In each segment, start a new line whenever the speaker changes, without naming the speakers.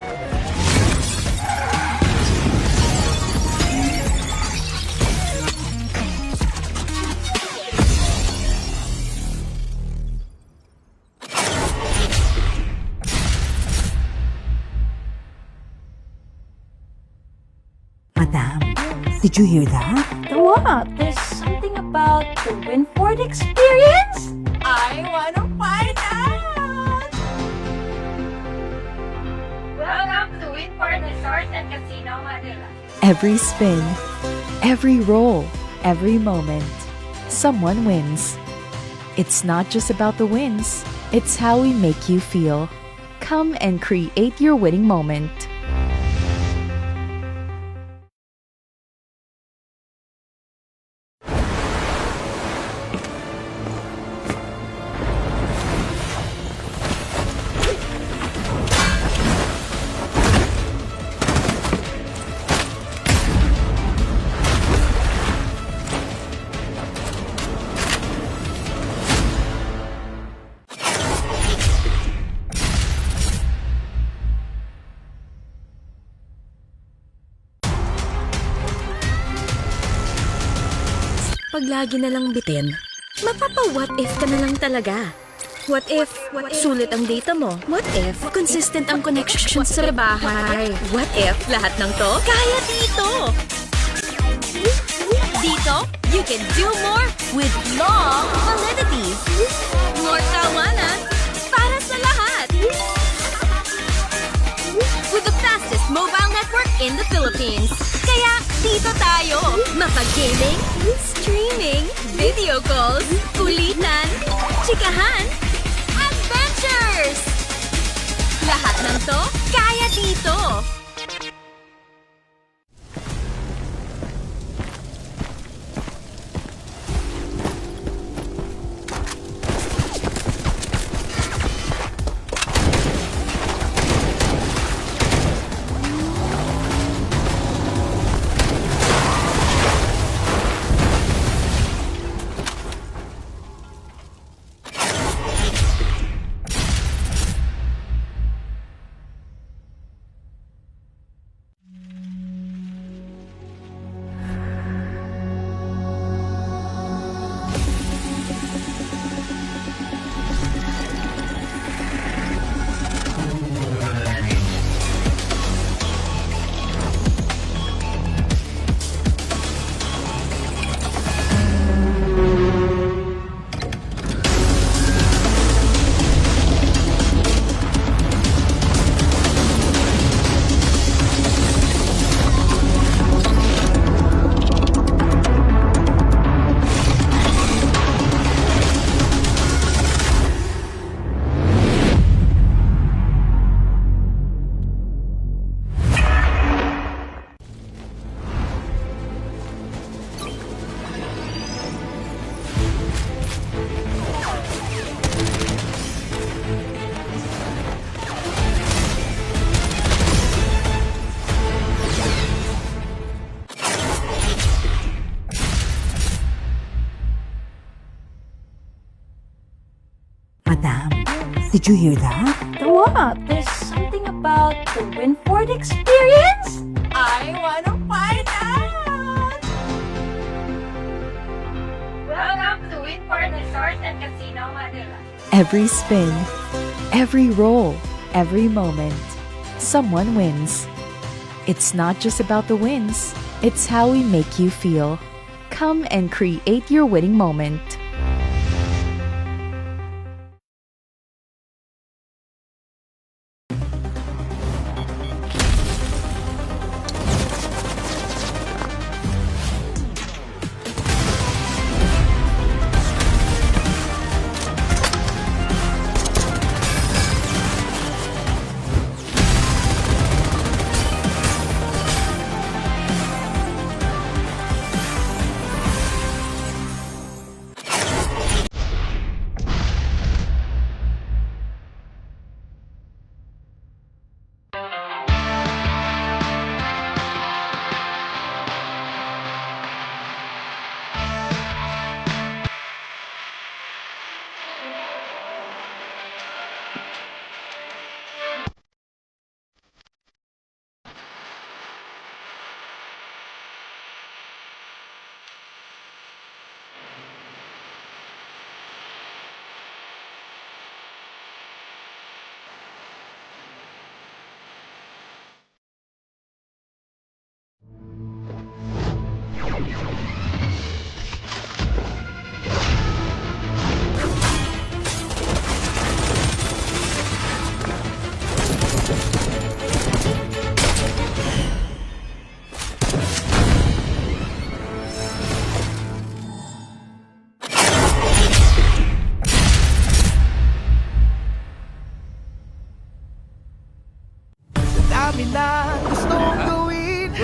Madam, did you hear that?
What? There's something about the Winford experience? I wanna find out! Welcome to Winford Resort and Casino, Manila.
Every spin, every roll, every moment, someone wins. It's not just about the wins, it's how we make you feel. Come and create your winning moment.
Pag lagi na lang bitin, mapapa-what if ka na lang talaga. What if sulit ang data mo? What if consistent ang connection sa bahay? What if lahat ng to kaya dito? Dito, you can do more with long validity. More kawalan para sa lahat. With the fastest mobile network in the Philippines. Kaya dito tayo, mapag-gaming, streaming, video calls, kulitan, chikahan, adventures! Lahat ng to, kaya dito!
Madam, did you hear that?
What? There's something about the Winford experience? I wanna find out! Welcome to Winford Resort and Casino, Manila.
Every spin, every roll, every moment, someone wins. It's not just about the wins, it's how we make you feel. Come and create your winning moment.
dami na gustong gawin.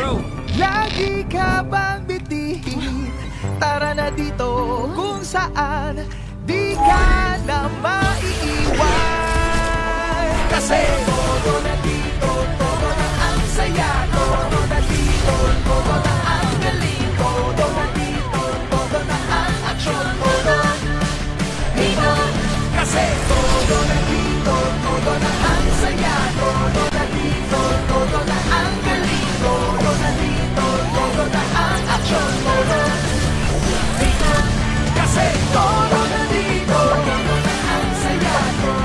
Lagi ka bang bitihin? Tara na dito kung saan di ka na maiiwan. Kasi todo na dito, todo na ang saya. Todo na dito, todo na ang galing. Todo na dito, todo na ang aksyon. Todo dito. Kasi todo na dito, todo na ang saya. Todo na dito, todo na ang galing. Todo na dito, todo na ang aksyon. Todo dito. Kasi todo na dito, todo na ang saya.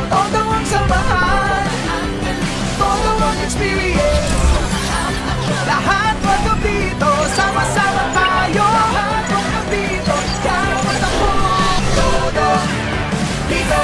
Todo ang samahan, todo ang experience. Lahat wag dito, sama-sama tayo. Lahat wag dito, kawat ako. Todo dito.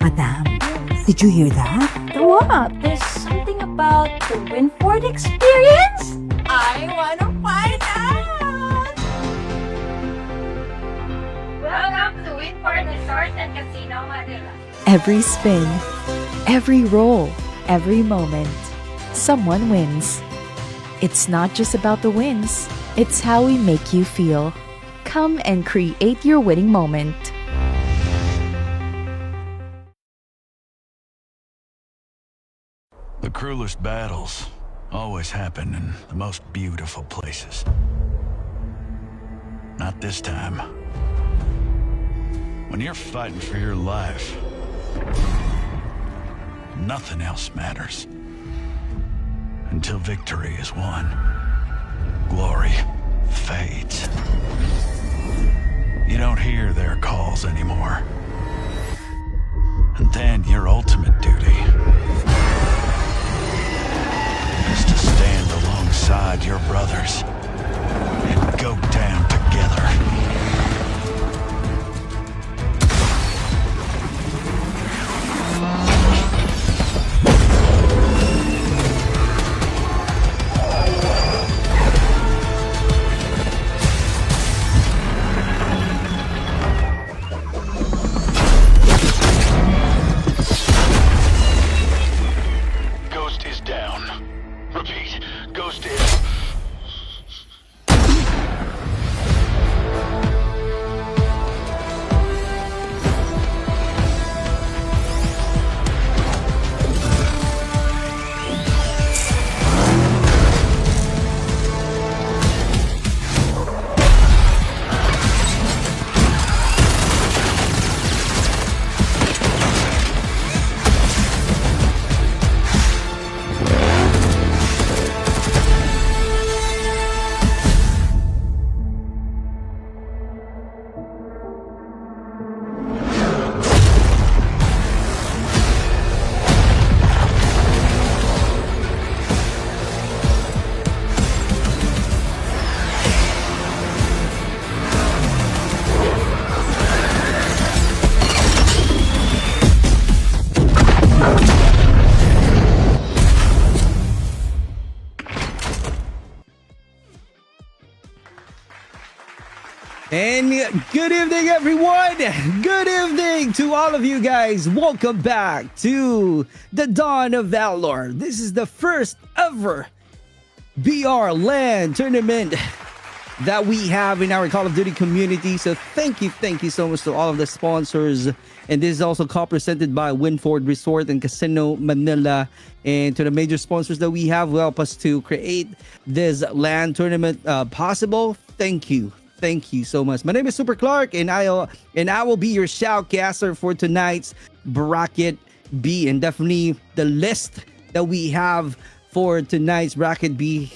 Madam, did you hear that?
What? There's something about the Winford experience? I wanna find out! Welcome to Winford Resort and Casino, Manila.
Every spin, every roll, every moment, someone wins. It's not just about the wins, it's how we make you feel. Come and create your winning moment.
The cruelest battles always happen in the most beautiful places. Not this time. When you're fighting for your life, nothing else matters. Until victory is won, glory fades. You don't hear their calls anymore. And then your ultimate duty is to stand alongside your brothers and go down together. Ghost is down. Repeat, Ghost is
And good evening, everyone. Good evening to all of you guys. Welcome back to the Dawn of Valor. This is the first ever BR LAN tournament that we have in our Call of Duty community. So thank you so much to all of the sponsors. And this is also co-presented by Winford Resort and Casino Manila. And to the major sponsors that we have who help us to create this LAN tournament possible. Thank you. Thank you so much. My name is Super Clark, and I will be your shoutcaster for tonight's bracket B. And definitely the list that we have for tonight's bracket B,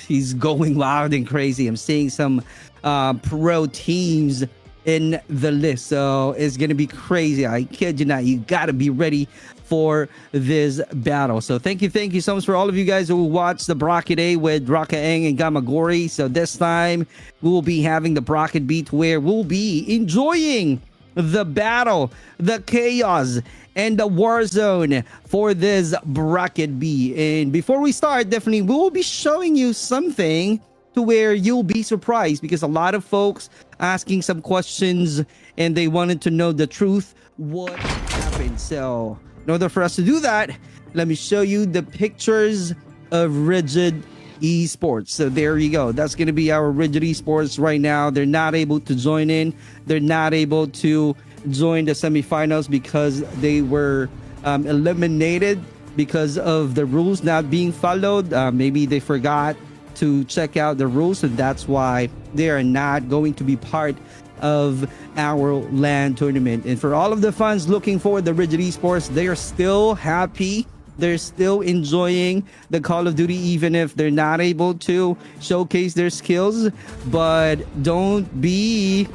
he's going loud and crazy. I'm seeing some pro teams in the list, so it's gonna be crazy. I kid you not. You gotta be ready for this battle. So thank you so much for all of you guys who watched the bracket A with Raka Eng and Gamagori. So this time we will be having the bracket B, to where we'll be enjoying the battle, the chaos, and the war zone for this bracket B. And before we start, definitely we will be showing you something to where you'll be surprised, because a lot of folks asking some questions and they wanted to know the truth, what happened. So in order for us to do that, let me show you the pictures of Rigid Esports. So there you go. That's going to be our Rigid Esports right now. They're not able to join in. They're not able to join the semifinals because they were eliminated because of the rules not being followed. Maybe they forgot to check out the rules, and that's why they are not going to be part of our LAN tournament. And for all of the fans looking for the Rigid Esports, they are still happy. They're still enjoying the Call of Duty, even if they're not able to showcase their skills. But don't be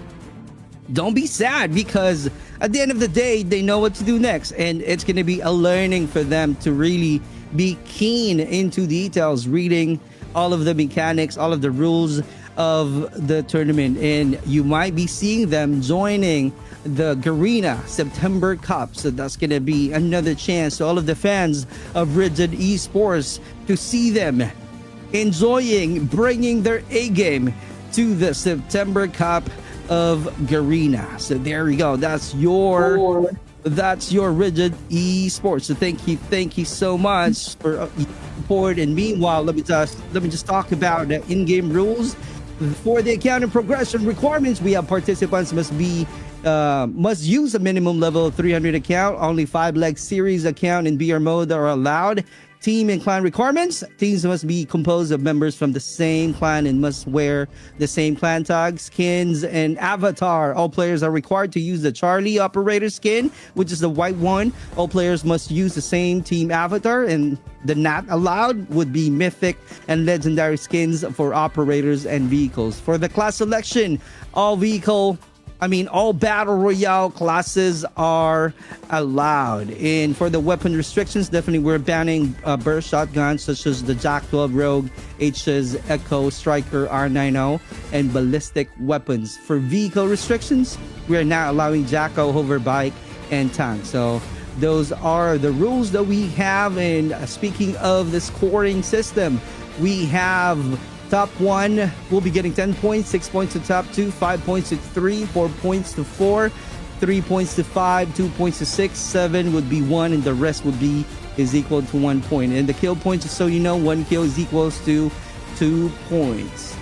sad, because at the end of the day, they know what to do next, and it's going to be a learning for them to really be keen into details, reading all of the mechanics, all of the rules of the tournament. And you might be seeing them joining the Garena September Cup. So that's going to be another chance to all of the fans of Rigid Esports to see them enjoying, bringing their A game to the September Cup of Garena. So there you go. That's your Rigid Esports. So thank you so much for support. And meanwhile, let me just talk about the in-game rules. For the account and progression requirements, we have participants must use a minimum level 300 account. Only 5-leg series account in BR mode are allowed. Team and clan requirements: teams must be composed of members from the same clan and must wear the same clan tag, skins, and avatar. All players are required to use the Charlie operator skin, which is the white one. All players must use the same team avatar, and the not allowed would be mythic and legendary skins for operators and vehicles. For the class selection, all battle royale classes are allowed. And for the weapon restrictions, definitely we're banning burst shotguns such as the Jack 12 Rogue, H's Echo, Striker, R90, and ballistic weapons. For vehicle restrictions, we are now allowing Jacko, hoverbike, and tank. So those are the rules that we have. And speaking of the scoring system, we have top 1 will be getting 10 points, 6 points to top 2, 5 points to 3, 4 points to 4, 3 points to 5, 2 points to 6, 7 would be 1, and the rest is equal to 1 point. And the kill points, so you know, 1 kill is equals to 2 points.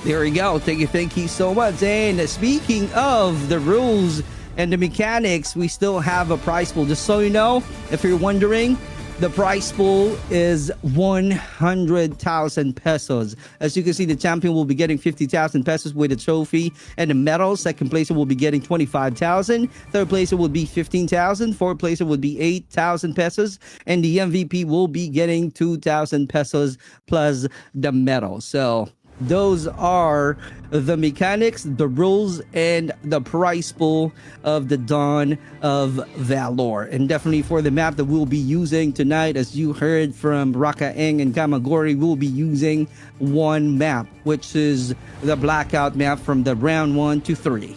There we go. Thank you so much. And speaking of the rules and the mechanics, we still have a prize pool. Just so you know, if you're wondering, the prize pool is 100,000 pesos. As you can see, the champion will be getting 50,000 pesos with a trophy and a medal. Second placer will be getting 25,000. Third placer will be 15,000. Fourth placer would be 8,000 pesos. And the MVP will be getting 2,000 pesos plus the medal. So those are the mechanics, the rules, and the prize pool of the Dawn of Valor. And definitely for the map that we'll be using tonight, as you heard from Raka Eng and Gamagori, we'll be using one map, which is the blackout map from the round 1 to 3.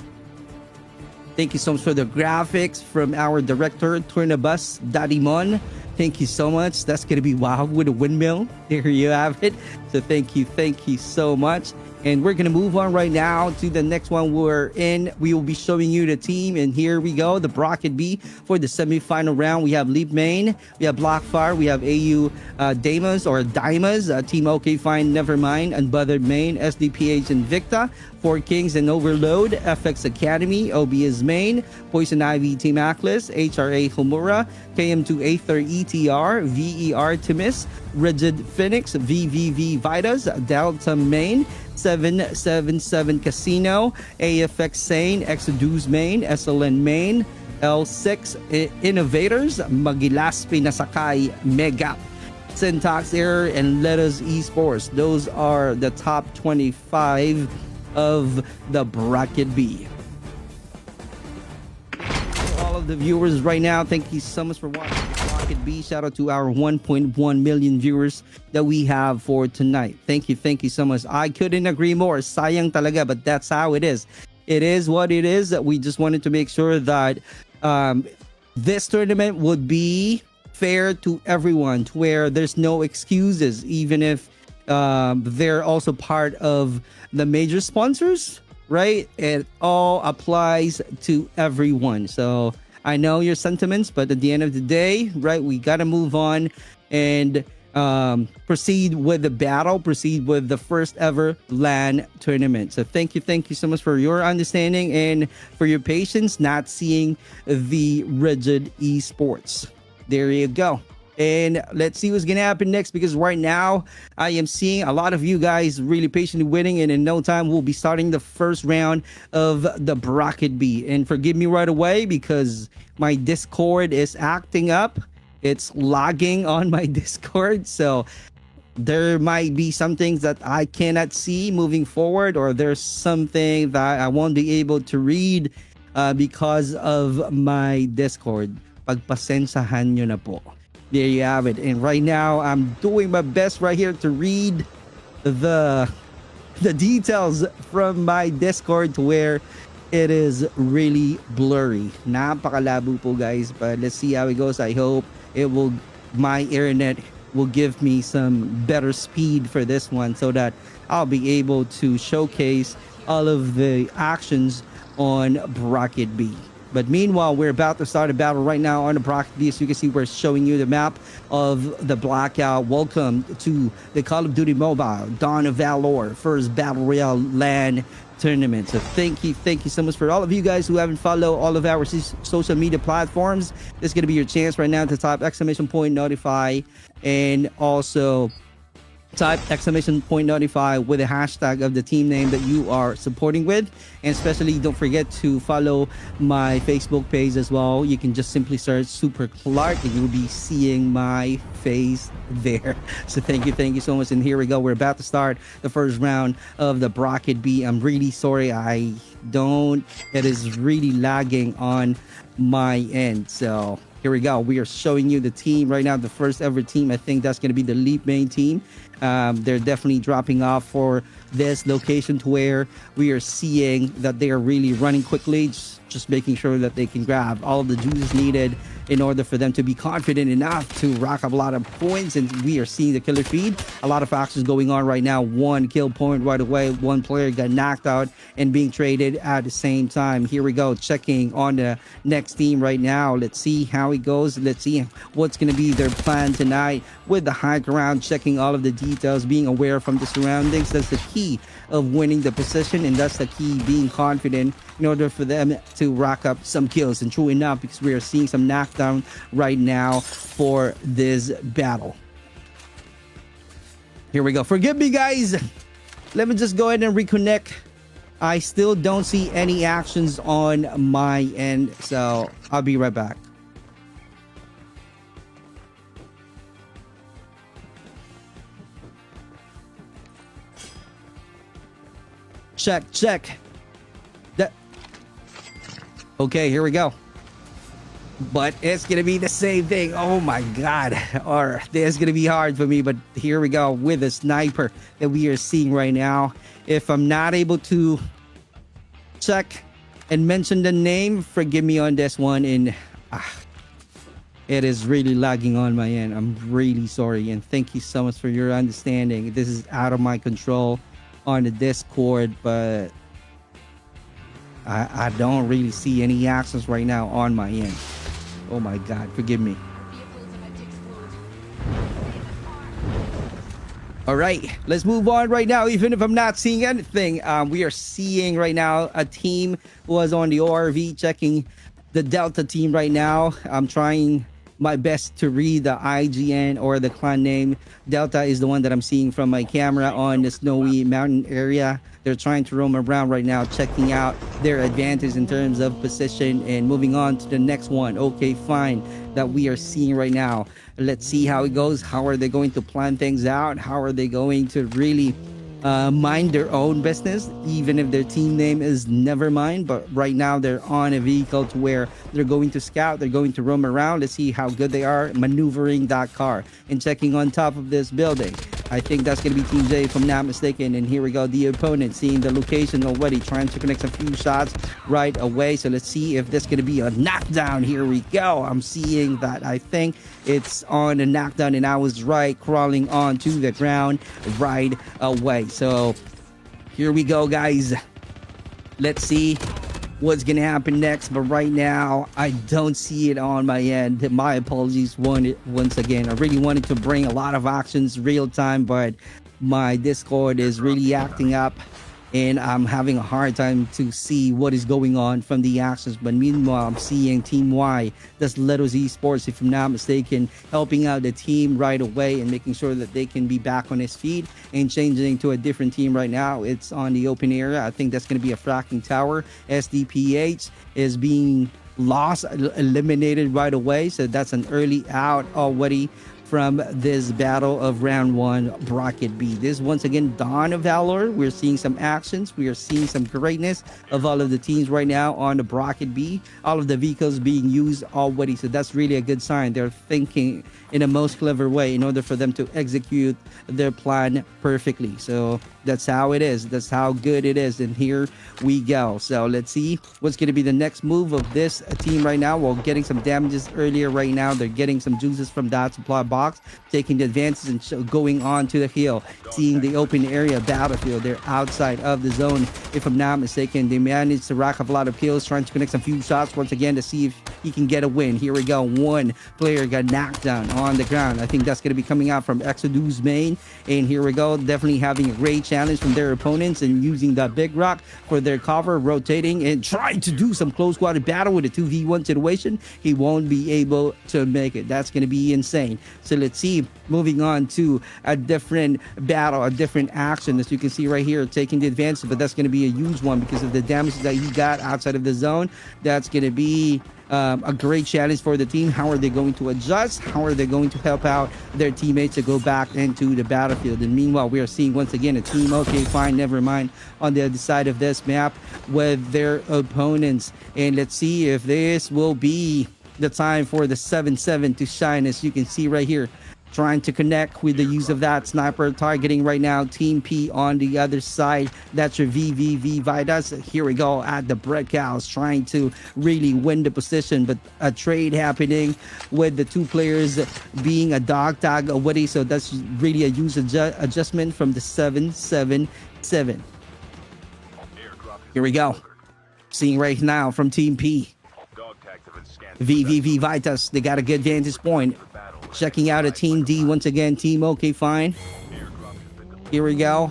Thank you so much for the graphics from our director, Turnabus Dadimon. Thank you so much. That's going to be Wow with a windmill. There you have it. So thank you so much. And we're going to move on right now to the next one we're in. We will be showing you the team. And here we go. The Bracket B for the semifinal round. We have Leap Main. We have Blackfire. We have AU Damas or Dimas. Team OK Fine Nevermind. Unbothered Main. SDPH Invicta. Four Kings and Overload. FX Academy. OB is Main. Poison Ivy Team Atlas. HRA Homura. KM2 Aether ETR. VER Timis. Rigid Phoenix. VVV Vitas. Delta Main. 777 Casino, AFX Sane, Exodus Main, SLN Main, L6 Innovators, Magilaspi Nasakay Mega, Syntax Error, and Letters Esports. Those are the top 25 of the Bracket B. All of the viewers right now, thank you so much for watching Bracket B. Shout out to our 1.1 million viewers that we have for tonight. Thank you so much. I couldn't agree more. Sayang talaga, but that's how it is. It is what it is. We just wanted to make sure that this tournament would be fair to everyone, to where there's no excuses, even if they're also part of the major sponsors, right? It all applies to everyone. So I know your sentiments, but at the end of the day, right, we got to move on and proceed with the battle, proceed with the first ever LAN tournament. So thank you so much for your understanding and for your patience not seeing the Rigid Esports. There you go. And let's see what's gonna happen next, because right now I am seeing a lot of you guys really patiently waiting, and in no time we'll be starting the first round of the Bracket B. And forgive me right away because my Discord is acting up. It's lagging on my Discord, so there might be some things that I cannot see moving forward, or there's something that I won't be able to read because of my Discord. Pagpasensahan nyo na po. There you have it. And right now, I'm doing my best right here to read the details from my Discord to where it is really blurry. Napakalabo po, guys. But let's see how it goes. I hope my internet will give me some better speed for this one so that I'll be able to showcase all of the actions on Bracket B. But meanwhile, we're about to start a battle right now on the Bracket B. As you can see, we're showing you the map of the Blackout. Welcome to the Call of Duty Mobile Dawn of Valor first Battle Royale LAN tournament. So thank you so much for all of you guys who haven't followed all of our social media platforms. This is going to be your chance right now to type !notify and also type !notify with a hashtag of the team name that you are supporting with. And especially don't forget to follow my Facebook page as well. You can just simply search Super Clark and you'll be seeing my face there. So thank you so much. And here we go. We're about to start the first round of the Bracket B. I'm really sorry. It is really lagging on my end. So here we go. We are showing you the team right now, the first ever team. I think that's going to be the Leap Main team. They're definitely dropping off for this location to where we are seeing that they are really running quickly, just making sure that they can grab all of the juices needed in order for them to be confident enough to rack up a lot of points. And we are seeing the killer feed. A lot of actions going on right now. One kill point right away. One player got knocked out and being traded at the same time. Here we go, checking on the next team right now. Let's see how it goes. Let's see what's going to be their plan tonight with the high ground, checking all of the details, being aware from the surroundings. That's the key of winning the position, and that's the key, being confident in order for them to rack up some kills. And true enough, because we are seeing some knockdown right now for this battle. Here we go. Forgive me, guys. Let me just go ahead and reconnect. I still don't see any actions on my end, so I'll be right back. Check. Okay, here we go. But it's gonna be the same thing. Oh my god. Or this is gonna be hard for me, but here we go with a sniper that we are seeing right now. If I'm not able to check and mention the name, forgive me on this one. And It is really lagging on my end. I'm really sorry, and thank you so much for your understanding. This is out of my control on the Discord, but I don't really see any actions right now on my end. Oh my God, forgive me. All right, let's move on right now. Even if I'm not seeing anything, we are seeing right now a team was on the ORV checking the Delta team right now. I'm trying my best to read the IGN or the clan name. Delta is the one that I'm seeing from my camera on the snowy mountain area. They're trying to roam around right now, checking out their advantage in terms of position and moving on to the next one. Okay, fine, that we are seeing right now. Let's see how it goes. How are they going to plan things out? How are they going to really mind their own business, even if their team name is Nevermind? But right now they're on a vehicle to where they're going to scout, they're going to roam around. Let's see how good they are maneuvering that car and checking on top of this building. I think that's going to be Team J if I'm not mistaken. And here we go, the opponent seeing the location already, trying to connect a few shots right away. So let's see if this is going to be a knockdown. Here we go. I'm seeing that. I think it's on a knockdown, and I was right, crawling onto the ground right away. So here we go, guys. Let's see what's gonna happen next, but right now I don't see it on my end. My apologies once again. I really wanted to bring a lot of actions real time, but my Discord is really acting up and I'm having a hard time to see what is going on from the actions. But meanwhile, I'm seeing Team Y, that's Little Z Sports if I'm not mistaken, helping out the team right away and making sure that they can be back on his feet and changing to a different team right now. It's on the open area. I think that's going to be a fracking tower. SDPH is being eliminated right away, so that's an early out already from this battle of round one bracket B. This once again Dawn of Valor. We're seeing some actions, we are seeing some greatness of all of the teams right now on the bracket B. All of the vehicles being used already, so that's really a good sign. They're thinking in a most clever way in order for them to execute their plan perfectly. So that's how it is, that's how good it is, and here we go. So let's see what's going to be the next move of this team right now. While getting some damages earlier right now, they're getting some juices from that supply box, taking the advances and going on to the hill, seeing the open area battlefield. They're outside of the zone if I'm not mistaken. They managed to rack up a lot of kills, trying to connect some few shots once again to see if he can get a win. Here we go, one player got knocked down on the ground. I think that's going to be coming out from Exodus main, and here we go, definitely having a great challenge from their opponents and using that big rock for their cover, rotating and trying to do some close quarter battle with a 2v1 situation. He won't be able to make it. That's going to be insane. So let's see, moving on to a different battle, a different action. As you can see right here, taking the advantage, but that's going to be a huge one because of the damage that he got outside of the zone. That's going to be a great challenge for the team. How are they going to adjust? How are they going to help out their teammates to go back into the battlefield? And meanwhile, we are seeing once again a team, okay, fine, never mind, on the other side of this map with their opponents. And let's see if this will be the time for the 7-7 to shine. As you can see right here, trying to connect with the use of that sniper, targeting right now Team P on the other side. That's your VVV Vidas. Here we go at the bread cows, trying to really win the position, but a trade happening with the two players being a dog tag already. So that's really a use adjustment from the 7-7-7. Here we go, seeing right now from Team P, VVV Vitas. They got a good vantage point. Checking out a Team D once again, Team okay fine. Here we go.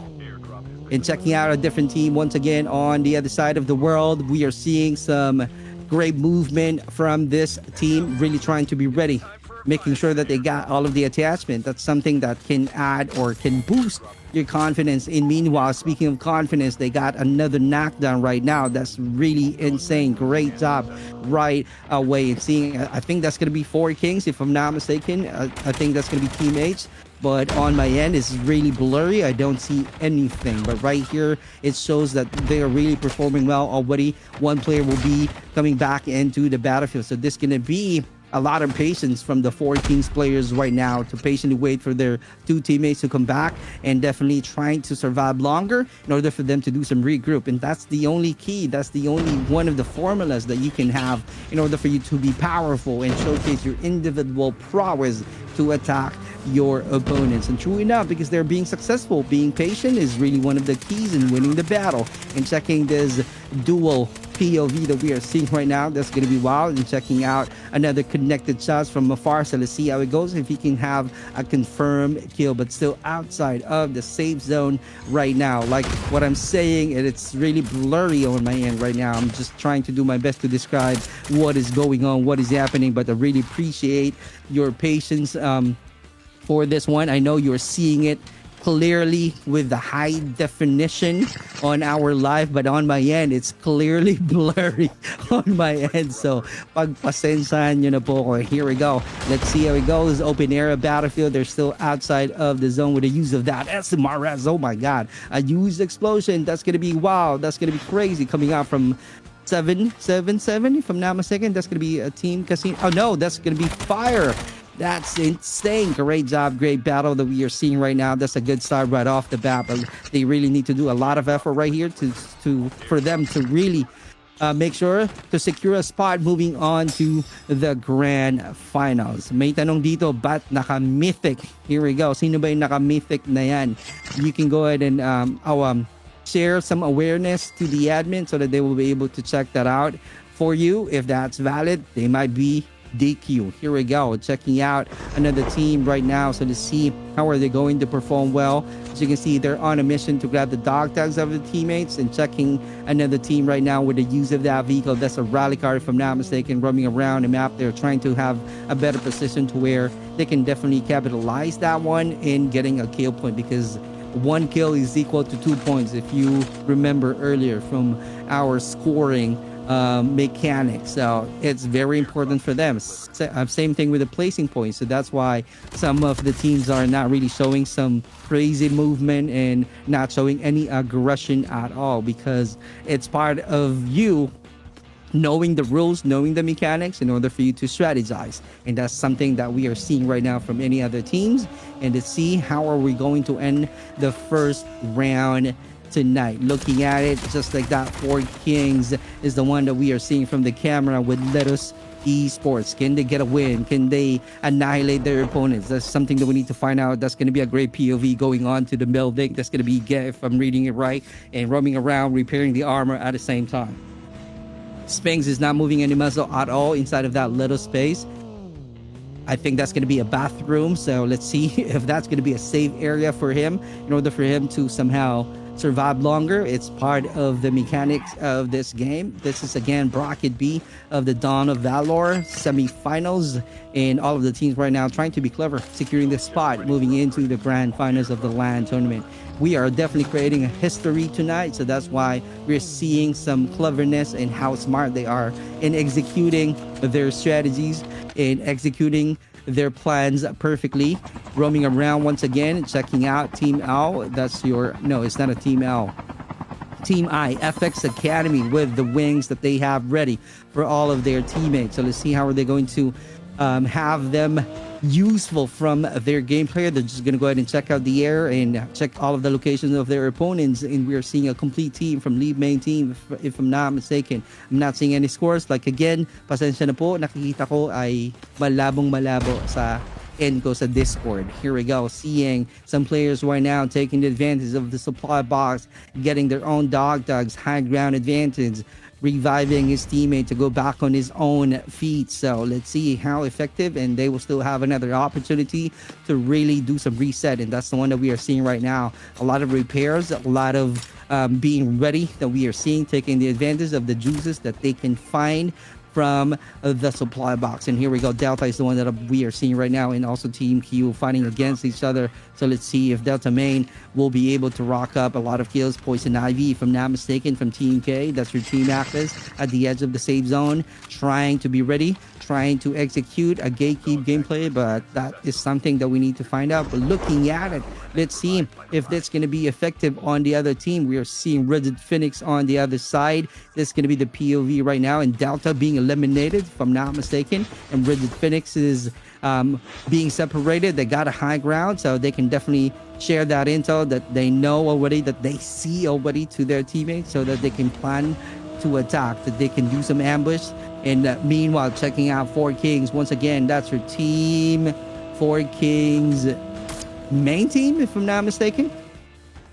And checking out a different team once again on the other side of the world. We are seeing some great movement from this team, really trying to be ready, making sure that they got all of the attachment. That's something that can add or can boost your confidence. And meanwhile, speaking of confidence, they got another knockdown right now. That's really insane. Great job right away. And seeing, I think that's going to be 4 Kings if I'm not mistaken. I think that's going to be Team H. But on my end, it's really blurry. I don't see anything. But right here, it shows that they are really performing well already. One player will be coming back into the battlefield. So this is going to be a lot of patience from the four Kings players right now to patiently wait for their two teammates to come back and definitely trying to survive longer in order for them to do some regroup. And that's the only key. That's the only one of the formulas that you can have in order for you to be powerful and showcase your individual prowess to attack your opponents. And true enough, because they're being successful, being patient is really one of the keys in winning the battle. And checking this dual POV that we are seeing right now, that's going to be wild. And checking out another connected shots from afar, so let's see how it goes, if he can have a confirmed kill, but still outside of the safe zone right now. Like what I'm saying, and it's really blurry on my end right now. I'm just trying to do my best to describe what is going on, what is happening, but I really appreciate your patience for this one. I know you're seeing it clearly with the high definition on our live, but on my end it's clearly blurry on my end, so pagpasensyahan nyo na po ko. Here we go, let's see how it goes. Open area battlefield, they're still outside of the zone with the use of that SMRS. Oh my god, a used explosion, that's gonna be wow, that's gonna be crazy, coming out from 777 if I'm not mistaken. That's gonna be a team casino. Oh no, that's gonna be fire. That's insane. Great job, great battle that we are seeing right now. That's a good start right off the bat, but they really need to do a lot of effort right here for them to really make sure to secure a spot moving on to the grand finals. May tanong dito, ba't naka-mythic? Here we go. Sino ba yung naka-mythic na yan? You can go ahead and share some awareness to the admin so that they will be able to check that out for you. If that's valid, they might be DQ. Here we go, checking out another team right now, so to see how are they going to perform well. As you can see, they're on a mission to grab the dog tags of the teammates, and checking another team right now with the use of that vehicle. That's a rally car if I'm not mistaken, roaming around the map. They're trying to have a better position to where they can definitely capitalize that one in getting a kill point, because one kill is equal to 2 points if you remember earlier from our scoring mechanics. So it's very important for them. Same thing with the placing points. So that's why some of the teams are not really showing some crazy movement and not showing any aggression at all, because it's part of you knowing the rules, knowing the mechanics in order for you to strategize. And that's something that we are seeing right now from any other teams. And to see how are we going to end the first round tonight. Looking at it just like that, Four Kings is the one that we are seeing from the camera with Lettuce Esports. Can they get a win? Can they annihilate their opponents? That's something that we need to find out. That's going to be a great POV going on to the building. That's going to be Get, if I'm reading it right, and roaming around repairing the armor at the same time. Spinks is not moving any muscle at all inside of that little space. I think that's going to be a bathroom, so let's see if that's going to be a safe area for him in order for him to somehow survive longer. It's part of the mechanics of this game. This is again bracket B of the Dawn of Valor semifinals, and all of the teams right now trying to be clever, securing the spot moving into the grand finals of the LAN tournament. We are definitely creating a history tonight, so that's why we're seeing some cleverness and how smart they are in executing their strategies, in executing their plans perfectly. Roaming around once again, checking out Team L. That's your, no, it's not a Team L. Team I, FX Academy, with the wings that they have ready for all of their teammates. So let's see how are they going to have them useful from their gameplay. They're just going to go ahead and check out the air and check all of the locations of their opponents, and we're seeing a complete team from lead main team, if I'm not mistaken. I'm not seeing any scores. Like again, pasensya na po, nakikita ko ay malabo sa end ko sa Discord. Here we go, seeing some players right now taking the advantage of the supply box, getting their own dog tags, high ground advantage, reviving his teammate to go back on his own feet. So let's see how effective, and they will still have another opportunity to really do some reset, and that's the one that we are seeing right now. A lot of repairs, a lot of being ready that we are seeing, taking the advantage of the juices that they can find from the supply box. And here we go, Delta is the one that we are seeing right now, and also Team Q fighting against each other. So let's see if Delta Main will be able to rock up a lot of kills. Poison Ivy, if I'm not mistaken, from Team K. That's your team actors at the edge of the safe zone, trying to be ready, trying to execute a gatekeep gameplay, but that is something that we need to find out. But looking at it, let's see if that's going to be effective on the other team. We are seeing Rigid Phoenix on the other side. This is going to be the POV right now, and Delta being eliminated, if I'm not mistaken, and Rigid Phoenix is being separated. They got a high ground, so they can definitely share that intel that they know already, that they see already to their teammates, so that they can plan to attack, that they can do some ambush. And meanwhile, checking out Four Kings once again. That's her team, Four Kings main team, if I'm not mistaken.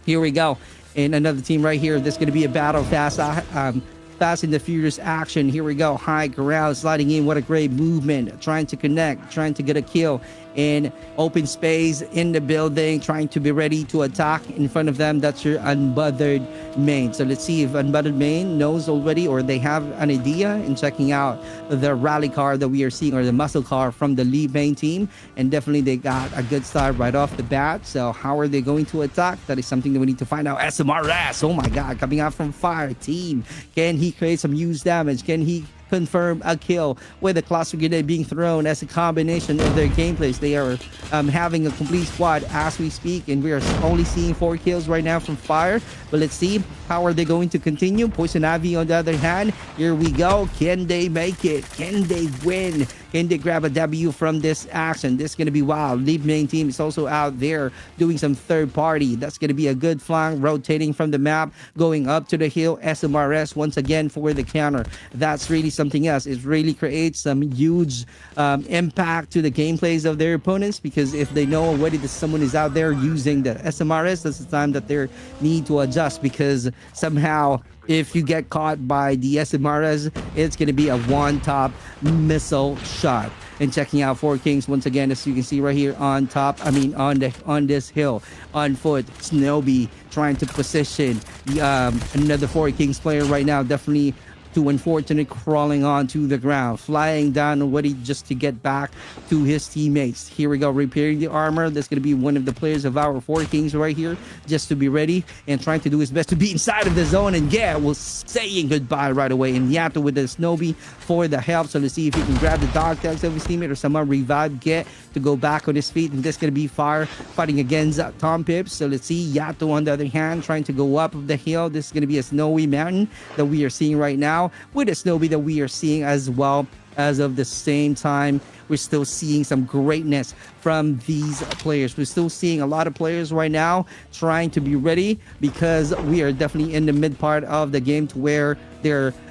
Here we go, and another team right here. This is going to be a battle fast and the furious action. Here we go, high ground, sliding in. What a great movement, trying to connect, trying to get a kill in open space in the building, trying to be ready to attack in front of them. That's your unbothered main. So let's see if unbothered main knows already, or they have an idea in checking out the rally car that we are seeing, or the muscle car from the lead main team. And definitely they got a good start right off the bat. So how are they going to attack? That is something that we need to find out. SMRS, oh my god, coming out from fire team. Can he create some huge damage? Can he confirm a kill with a cluster grenade being thrown as a combination of their gameplays? They are having a complete squad as we speak, and we are only seeing 4 kills right now from fire. But let's see, how are they going to continue? Poison Ivy on the other hand, here we go. Can they make it? Can they win? Can they grab a W from this action? This is going to be wild. Lead main team is also out there doing some third party. That's going to be a good flank, rotating from the map, going up to the hill. SMRS once again for the counter. That's really something else. It really creates some huge impact to the gameplays of their opponents, because if they know already that someone is out there using the SMRS, that's the time that they need to adjust, because somehow if you get caught by the SMRS, it's going to be a one-top missile shot. And checking out Four Kings once again, as you can see right here on top, on this hill, on foot, Snowbee trying to position another Four Kings player right now. Definitely too unfortunate, crawling onto the ground, flying down already just to get back to his teammates. Here we go, repairing the armor. That's going to be one of the players of our Four Kings right here, just to be ready and trying to do his best to be inside of the zone. And yeah, we're saying goodbye right away. And Yato with the Snowbee for the help. So let's see if he can grab the dog tags of his teammate, or somehow revive Get to go back on his feet. And this is going to be Fire fighting against Tom Pips. So let's see, Yato on the other hand trying to go up the hill. This is going to be a snowy mountain that we are seeing right now, with a Snowbee that we are seeing as well. As of the same time, we're still seeing some greatness from these players. We're still seeing a lot of players right now trying to be ready, because we are definitely in the mid part of the game, to where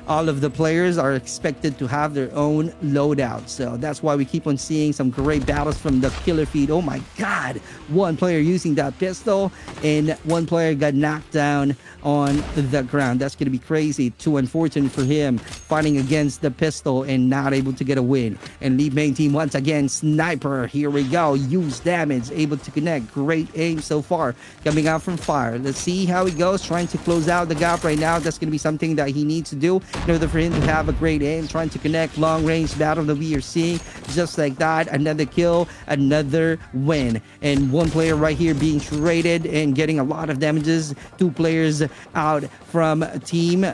all of the players are expected to have their own loadout. So that's why we keep on seeing some great battles from the killer feed. Oh my god, one player using that pistol, and one player got knocked down on the ground. That's gonna be crazy. Too unfortunate for him, fighting against the pistol and not able to get a win. And lead main team once again, sniper, here we go, use damage, able to connect, great aim so far coming out from fire. Let's see how he goes, trying to close out the gap right now. That's gonna be something that he needs to do in order for him to have a great aim, trying to connect. Long range battle that we are seeing, just like that. Another kill, another win, and one player right here being traded and getting a lot of damages. 2 players out from team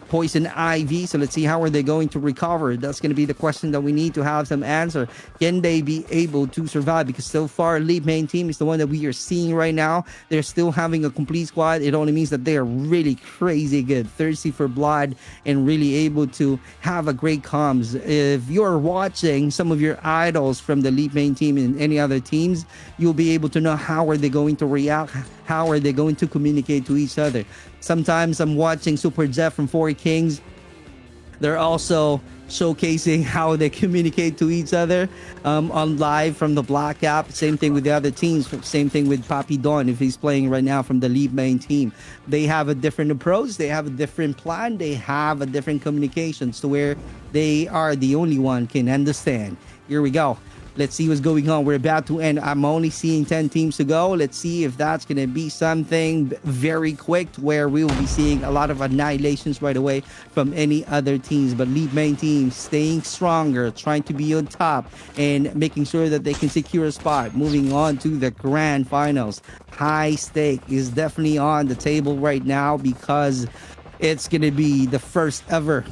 Poison Ivy. So let's see, how are they going to recover? That's going to be the question that we need to have some answer. Can they be able to survive? Because so far, lead main team is the one that we are seeing right now. They're still having a complete squad. It only means that they are really crazy good, thirsty for blood, and really able to have a great comms. If you're watching some of your idols from the lead main team and any other teams, you'll be able to know how are they going to react, how are they going to communicate to each other. Sometimes I'm watching Super Jeff from Four Kings. They're also showcasing how they communicate to each other on live from the Black app. Same thing with the other teams. Same thing with Papi Don, if he's playing right now from the lead main team. They have a different approach. They have a different plan. They have a different communications, to where they are the only one can understand. Here we go. Let's see what's going on. We're about to end. I'm only seeing 10 teams to go. Let's see if that's going to be something very quick, where we will be seeing a lot of annihilations right away from any other teams. But lead main team staying stronger, trying to be on top, and making sure that they can secure a spot. Moving on to the grand finals. High stake is definitely on the table right now, because it's going to be the first ever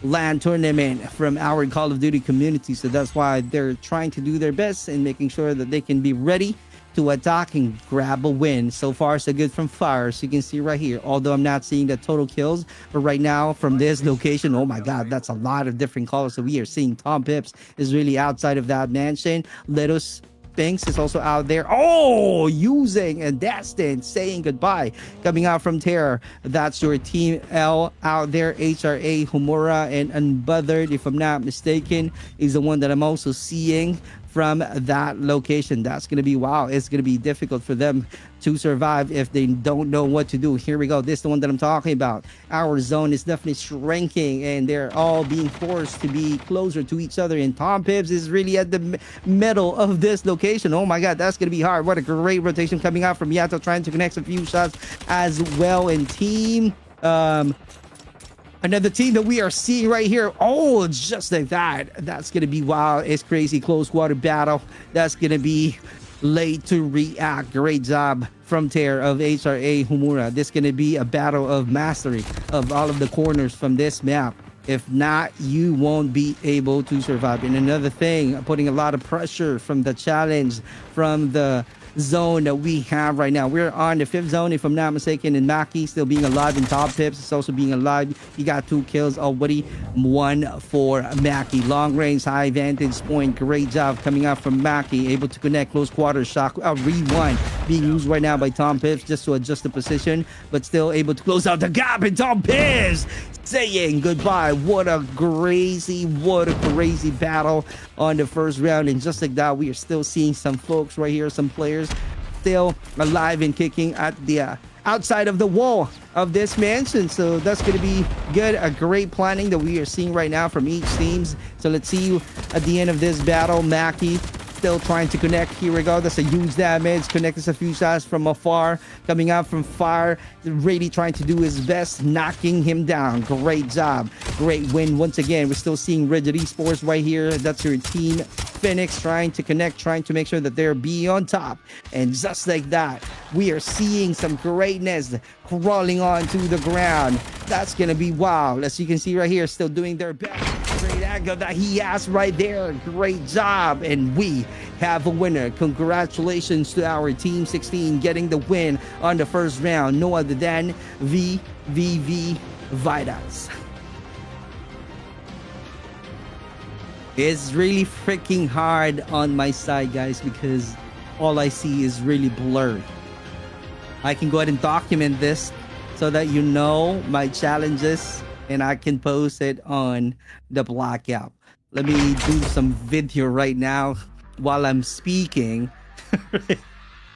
LAN tournament from our Call of Duty community. So that's why they're trying to do their best and making sure that they can be ready to attack and grab a win. So far, so good from Fire. So you can see right here, although I'm not seeing the total kills, but right now from this location, oh my God, that's a lot of different colors. So we are seeing Tom Pips is really outside of that mansion. Little Spinks is also out there. Oh, using and Destin saying goodbye. Coming out from Terror. That's your Team L out there. HRA, Homura, and Unbothered, if I'm not mistaken, is the one that I'm also seeing from that location. That's going to be, wow, it's going to be difficult for them to survive if they don't know what to do. Here we go. This is the one that I'm talking about. Our zone is definitely shrinking and they're all being forced to be closer to each other. And Tom Pibbs is really at the middle of this location. Oh my God, that's going to be hard. What a great rotation coming out from Yato, trying to connect a few shots as well. And team, another team that we are seeing right here. Oh, just like that. That's going to be wild. It's crazy. Close quarter battle. That's going to be late to react. Great job from Tear of HRA Homura. This is going to be a battle of mastery of all of the corners from this map. If not, you won't be able to survive. And another thing, putting a lot of pressure from the challenge from the zone that we have right now. We're on the 5th zone, if I'm not mistaken, and Maki still being alive, and Top Pips is also being alive. He got 2 kills already. 1 for Maki. Long range, high vantage point. Great job coming out from Maki. Able to connect close quarters. Shock rewind being used right now by Tom Pips just to adjust the position, but still able to close out the gap. And Tom Pips saying goodbye. What a crazy battle on the first round. And just like that, we are still seeing some folks right here, some players still alive and kicking at the outside of the wall of this mansion. So that's going to be good. A great planning that we are seeing right now from each teams. So let's see at the end of this battle. Maki still trying to connect. Here we go. That's a huge damage. Connects a few shots from afar. Coming out from Fire. Really trying to do his best. Knocking him down. Great job. Great win once again. We're still seeing Rigid Esports right here. That's your team. Phoenix trying to connect. Trying to make sure that they're be on top. And just like that, we are seeing some greatness crawling onto the ground. That's going to be wild. As you can see right here, still doing their best. Great angle that he has right there. Great job. And we have a winner. Congratulations to our Team 16 getting the win on the first round. No other than VVV Vitas. It's really freaking hard on my side, guys, because all I see is really blurry. I can go ahead and document this so that you know my challenges and I can post it on the blackout. Let me do some video right now while I'm speaking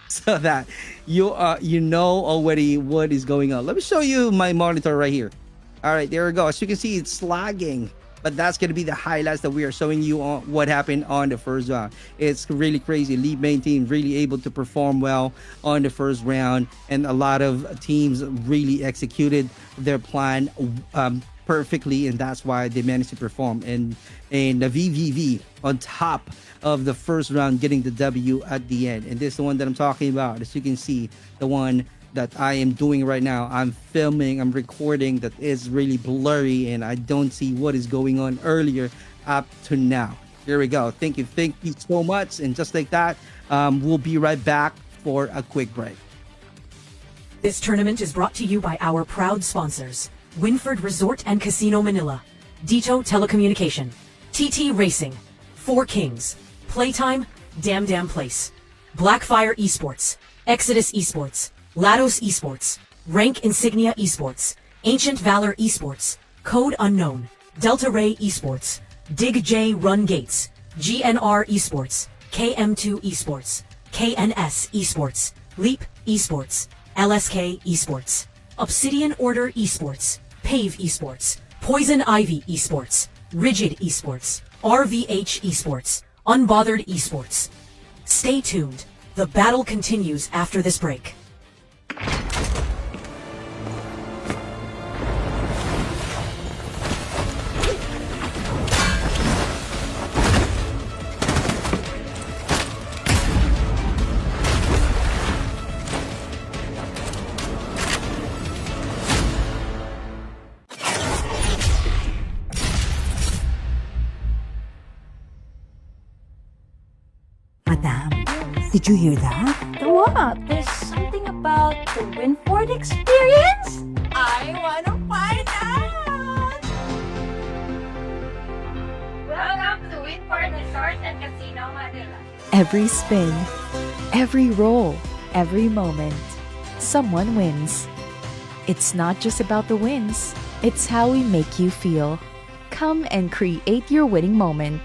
so that you know already what is going on. Let me show you my monitor right here. All right, there we go. As you can see, it's lagging. But that's going to be the highlights that we are showing you on what happened on the first round. It's really crazy. Lead main team really able to perform well on the first round. And a lot of teams really executed their plan perfectly. And that's why they managed to perform. And the VVV on top of the first round getting the W at the end. And this is the one that I'm talking about. As you can see, the one that I am doing right now. I'm filming, I'm recording, that is really blurry and I don't see what is going on earlier up to now. Here we go. Thank you so much. And just like that, we'll be right back for a quick break.
This tournament is brought to you by our proud sponsors: Winford Resort and Casino Manila, Dito Telecommunication, TT Racing, Four Kings, Playtime, Damn Place, Blackfire Esports, Exodus Esports, Lados Esports, Rank Insignia Esports, Ancient Valor Esports, Code Unknown, Delta Ray Esports, Dig J Run Gates, GNR Esports, KM2 Esports, KNS Esports, Leap Esports, LSK Esports, Obsidian Order Esports, Pave Esports, Poison Ivy Esports, Rigid Esports, RVH Esports, Unbothered Esports. Stay tuned. The battle continues after this break.
Did you hear that?
The what? There's something about the Winford experience? I wanna find out! Welcome to Winford Resort and Casino Manila.
Every spin, every roll, every moment, someone wins. It's not just about the wins, it's how we make you feel. Come and create your winning moment.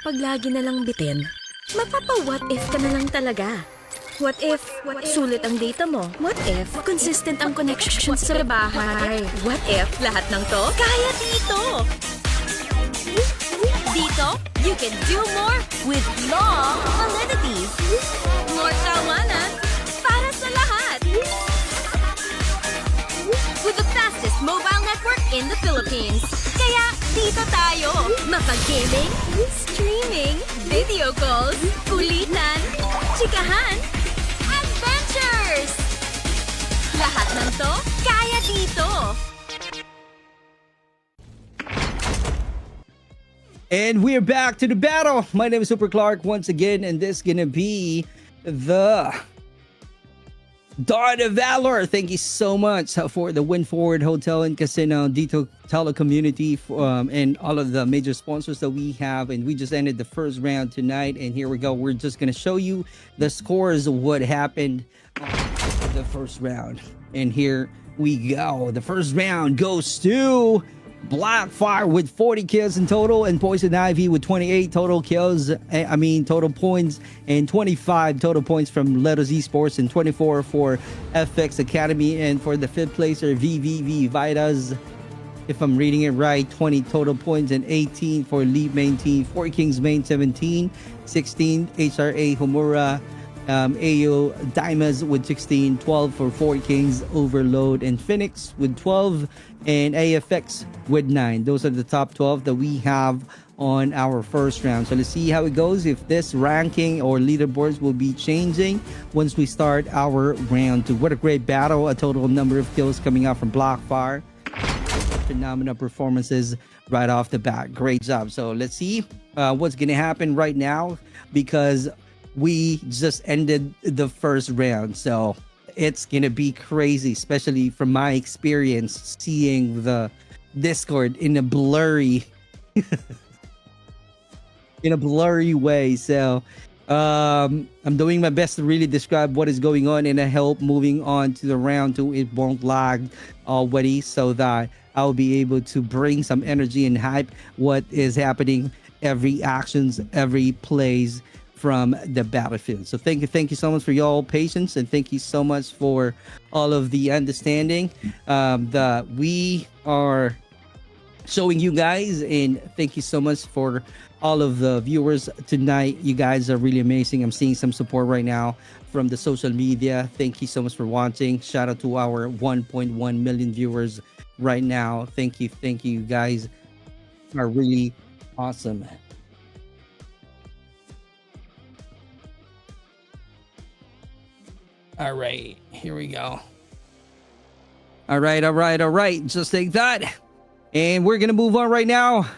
Pag lagi na lang bitin, mapapa-what if ka na lang talaga. What if sulit ang data mo? What if consistent ang connection sa bahay? What if lahat ng to kaya dito? Dito, you can do more with long validity. More tawanan para sa lahat. With the fastest mobile network in the Philippines. Kaya dito tayo. Mapag-gaming, streaming, video calls, kulitan, chikahan, adventures! Lahat ng to, kaya dito.
And we're back to the battle. My name is Super Clark once again, and this is gonna be the Dawn of Valor. Thank you so much for the Winford Hotel and Casino, Dito Telecommunity, and all of the major sponsors that we have. And we just ended the first round tonight, and here we go. We're just gonna show you the scores of what happened on the first round. And here we go. The first round goes to Blackfire with 40 kills in total, and Poison Ivy with 28 total kills, total points, and 25 total points from Letos Esports, and 24 for FX Academy. And for the fifth placer, VVV Vitas, if I'm reading it right, 20 total points, and 18 for Leap Main Team, 4 Kings Main 17, 16 HRA Homura, AO Dimas with 16, 12 for 4 Kings Overload, and Phoenix with 12, and AFX with 9. Those are the top 12 that we have on our first round. So let's see how it goes, if this ranking or leaderboards will be changing once we start our round 2. What a great battle. A total number of kills coming out from Blackfire. Phenomenal performances right off the bat. Great job. So let's see what's gonna happen right now, because we just ended the first round, so it's gonna be crazy, especially from my experience seeing the Discord in a blurry in a blurry way. So I'm doing my best to really describe what is going on, and I hope moving on to the round 2 it won't lag already, so that I'll be able to bring some energy and hype what is happening, every actions, every plays from the battlefield. So thank you so much for y'all patience, and thank you so much for all of the understanding that we are showing you guys, and thank you so much for all of the viewers tonight. You guys are really amazing. I'm seeing some support right now from the social media. Thank you so much for watching. Shout out to our 1.1 million viewers right now. Thank you. You guys are really awesome. All right, here we go. All right. Just like that. And we're going to move on right now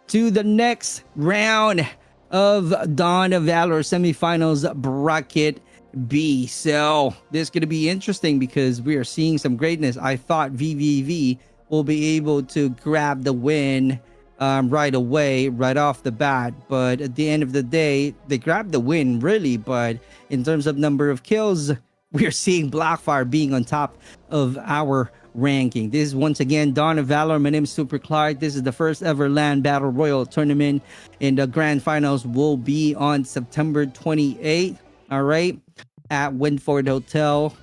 to the next round of Dawn of Valor semifinals bracket B. So this is going to be interesting because we are seeing some greatness. I thought VVV will be able to grab the win right away, right off the bat. But at the end of the day, they grabbed the win, really. But in terms of number of kills, we're seeing Blackfire being on top of our ranking. This is once again Dawn of Valor. My name is Super Clark. This is the first ever LAN Battle Royal tournament, and the grand finals will be on September 28th. All right, at Winford Hotel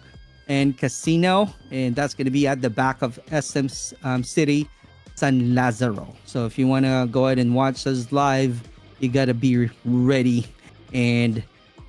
and Casino, and that's going to be at the back of SM City, San Lazaro. So if you want to go ahead and watch us live, you got to be ready and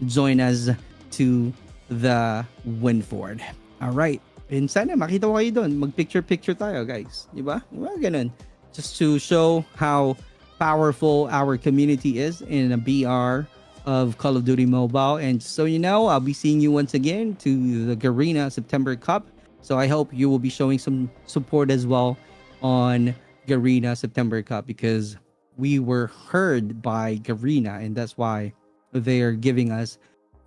join us to the Winford. All right. And sana makita ko kayo doon. Mag-picture-picture tayo, guys. Diba? Diba? Ganun. Just to show how powerful our community is in a BR of Call of Duty Mobile. And so you know, I'll be seeing you once again to the Garena September Cup. So I hope you will be showing some support as well on Garena September Cup, because we were heard by Garena, and that's why they are giving us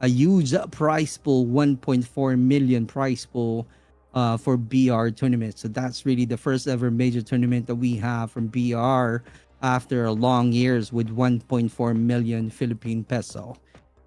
a huge prize pool, 1.4 million prize pool for BR tournament. So that's really the first ever major tournament that we have from BR after a long years with 1.4 million Philippine peso.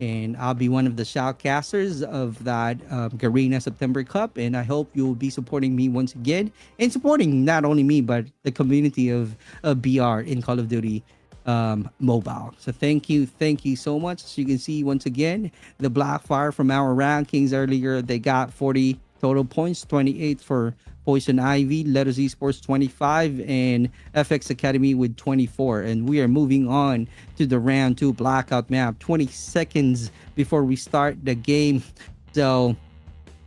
And I'll be one of the shoutcasters of that Garena September Cup, and I hope you'll be supporting me once again, and supporting not only me but the community of BR in Call of Duty Mobile. So thank you so much. As you can see, once again, the Blackfire from our rankings earlier, they got 40 total points, 28 for Poison Ivy, Letters Esports 25, and FX Academy with 24. And we are moving on to the round 2 blackout map 20 seconds before we start the game. So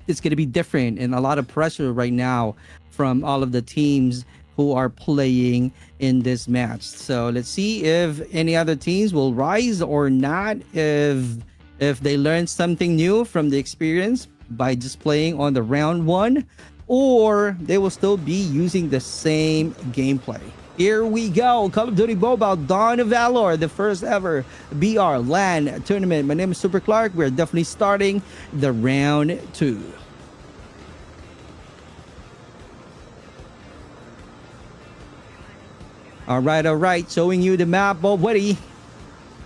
it's going to be different, and a lot of pressure right now from all of the teams who are playing in this match. So let's see if any other teams will rise or not, if they learn something new from the experience by just playing on the round 1, or they will still be using the same gameplay. Here we go. Call of Duty Mobile Dawn of Valor, the first ever BR LAN tournament. My name is Super Clark. We're definitely starting the round 2. All right. Showing you the map already.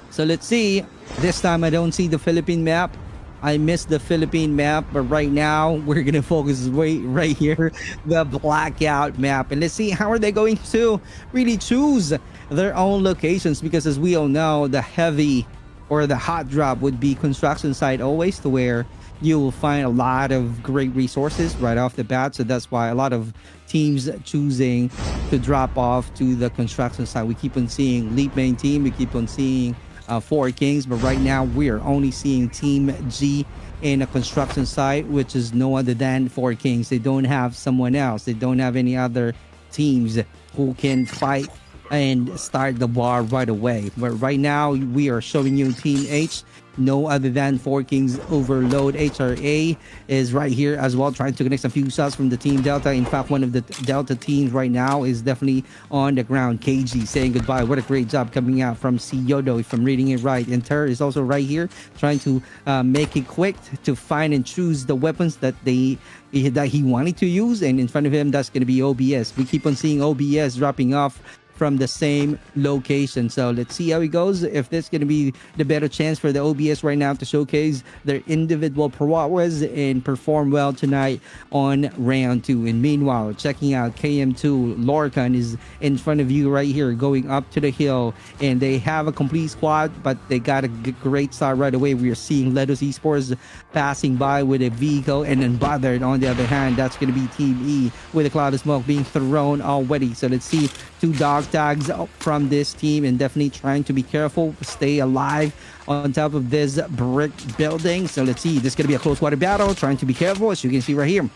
So let's see. This time I don't see the Philippine map. I missed the Philippine map, but right now we're gonna focus right here, the blackout map, and let's see how are they going to really choose their own locations, because as we all know, the heavy or the hot drop would be construction site always, to where you will find a lot of great resources right off the bat. So that's why a lot of teams choosing to drop off to the construction site. We keep on seeing Leap Main Team, we keep on seeing 4 Kings, but right now we are only seeing Team G in a construction site, which is no other than 4 Kings. They don't have someone else. They don't have any other teams who can fight and start the war right away. But right now we are showing you Team H, no other than 4 Kings Overload. HRA is right here as well, trying to connect some few shots from the Team Delta. In fact, one of the Delta teams right now is definitely on the ground. KG saying goodbye. What a great job coming out from Yodo, if I'm reading it right. And Ter is also right here, trying to make it quick to find and choose the weapons that he wanted to use. And in front of him, that's going to be OBS. We keep on seeing OBS dropping off from the same location. So let's see how it goes. If this is going to be the better chance for the OBS right now to showcase their individual prowess and perform well tonight on round 2. And meanwhile, checking out KM2, Lorcan is in front of you right here, going up to the hill, and they have a complete squad, but they got a great start right away. We are seeing Letos Esports passing by with a vehicle, and Unbothered on the other hand, that's going to be Team E with a cloud of smoke being thrown already. So let's see 2 dog tags from this team, and definitely trying to be careful, stay alive on top of this brick building. So let's see, this is going to be a close water battle, trying to be careful, as you can see right here.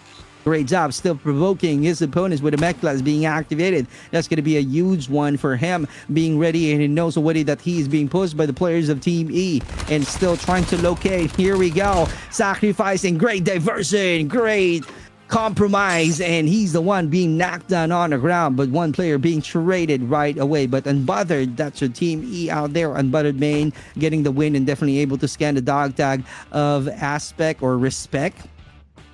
Great job, still provoking his opponents with the mech class being activated. That's going to be a huge one for him, being ready, and he knows already that he is being pushed by the players of Team E, and still trying to locate. Here we go, sacrificing, great diversion, great compromise, and he's the one being knocked down on the ground, but one player being traded right away. But Unbothered, that's your Team E out there. Unbothered main getting the win, and definitely able to scan the dog tag of Aspect or Respect,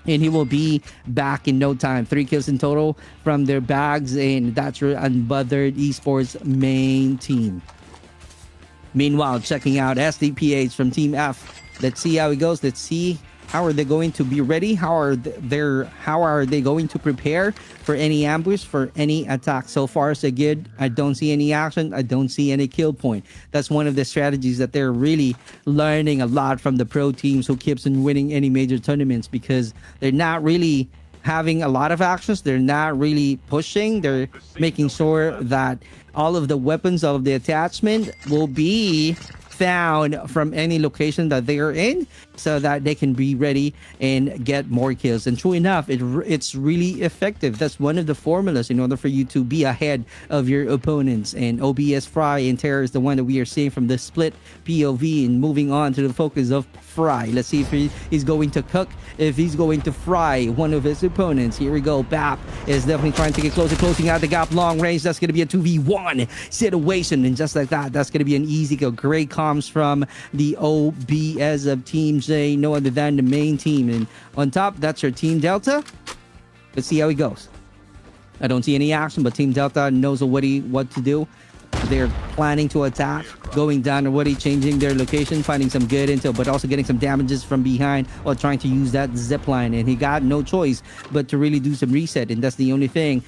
and he will be back in no time. 3 kills in total from their bags, and that's your Unbothered Esports main team. Meanwhile, checking out SDPH from Team F. Let's see how it goes. Let's see How are they going to be ready? How are they going to prepare for any ambush, for any attack? So far so good. I don't see any action. I don't see any kill point. That's one of the strategies that they're really learning a lot from the pro teams who keeps on winning any major tournaments, because they're not really having a lot of actions. They're not really pushing. They're making sure that all of the weapons, all of the attachment will be found from any location that they are in, so that they can be ready and get more kills. And true enough, it's really effective. That's one of the formulas in order for you to be ahead of your opponents. And OBS Fry and Terror is the one that we are seeing from the split POV. And moving on to the focus of Fry, let's see if he's going to cook, if he's going to fry one of his opponents. Here we go. Bap is definitely trying to get closer, closing out the gap long range. That's going to be a 2v1 situation, and just like that, that's going to be an easy kill. Great comms from the OBS of Team J, no other than the main team. And on top, that's your Team Delta. Let's see how he goes. I don't see any action, but Team Delta knows already what to do. They're planning to attack, going down already, changing their location, finding some good intel, but also getting some damages from behind while trying to use that zip line. And he got no choice but to really do some reset, and that's the only thing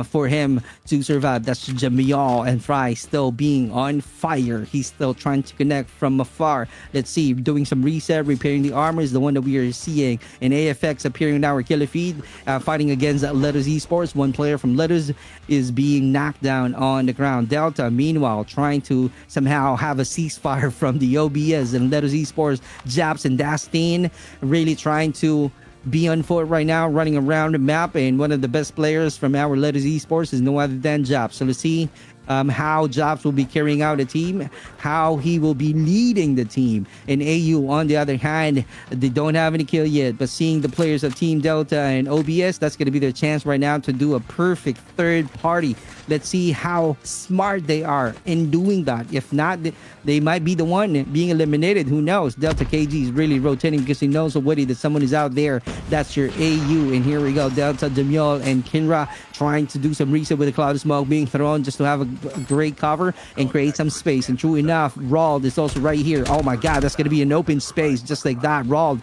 for him to survive. That's Jamiel, and Fry still being on fire. He's still trying to connect from afar. Let's see, doing some reset, repairing the armor is the one that we are seeing. And AFX appearing in our killer feed, fighting against Letters Esports. One player from Letters is being knocked down on the ground. Delta, meanwhile, trying to somehow have a ceasefire from the OBS, and Letters Esports, Japs and Dastine really trying to be on foot right now, running around the map. And one of the best players from our Letters Esports is no other than Japs. So let's see how Jobs will be carrying out a team, how he will be leading the team. And AU, on the other hand, they don't have any kill yet, but seeing the players of Team Delta and OBS, that's going to be their chance right now to do a perfect third party. Let's see how smart they are in doing that. If not, they might be the one being eliminated. Who knows? Delta KG is really rotating because he knows already that someone is out there. That's your AU. And here we go. Delta, Demiol, and Kinra trying to do some reset with a cloud of smoke being thrown just to have a great cover and create some space. And true enough, Rald is also right here. Oh my God, that's going to be an open space just like that. Rald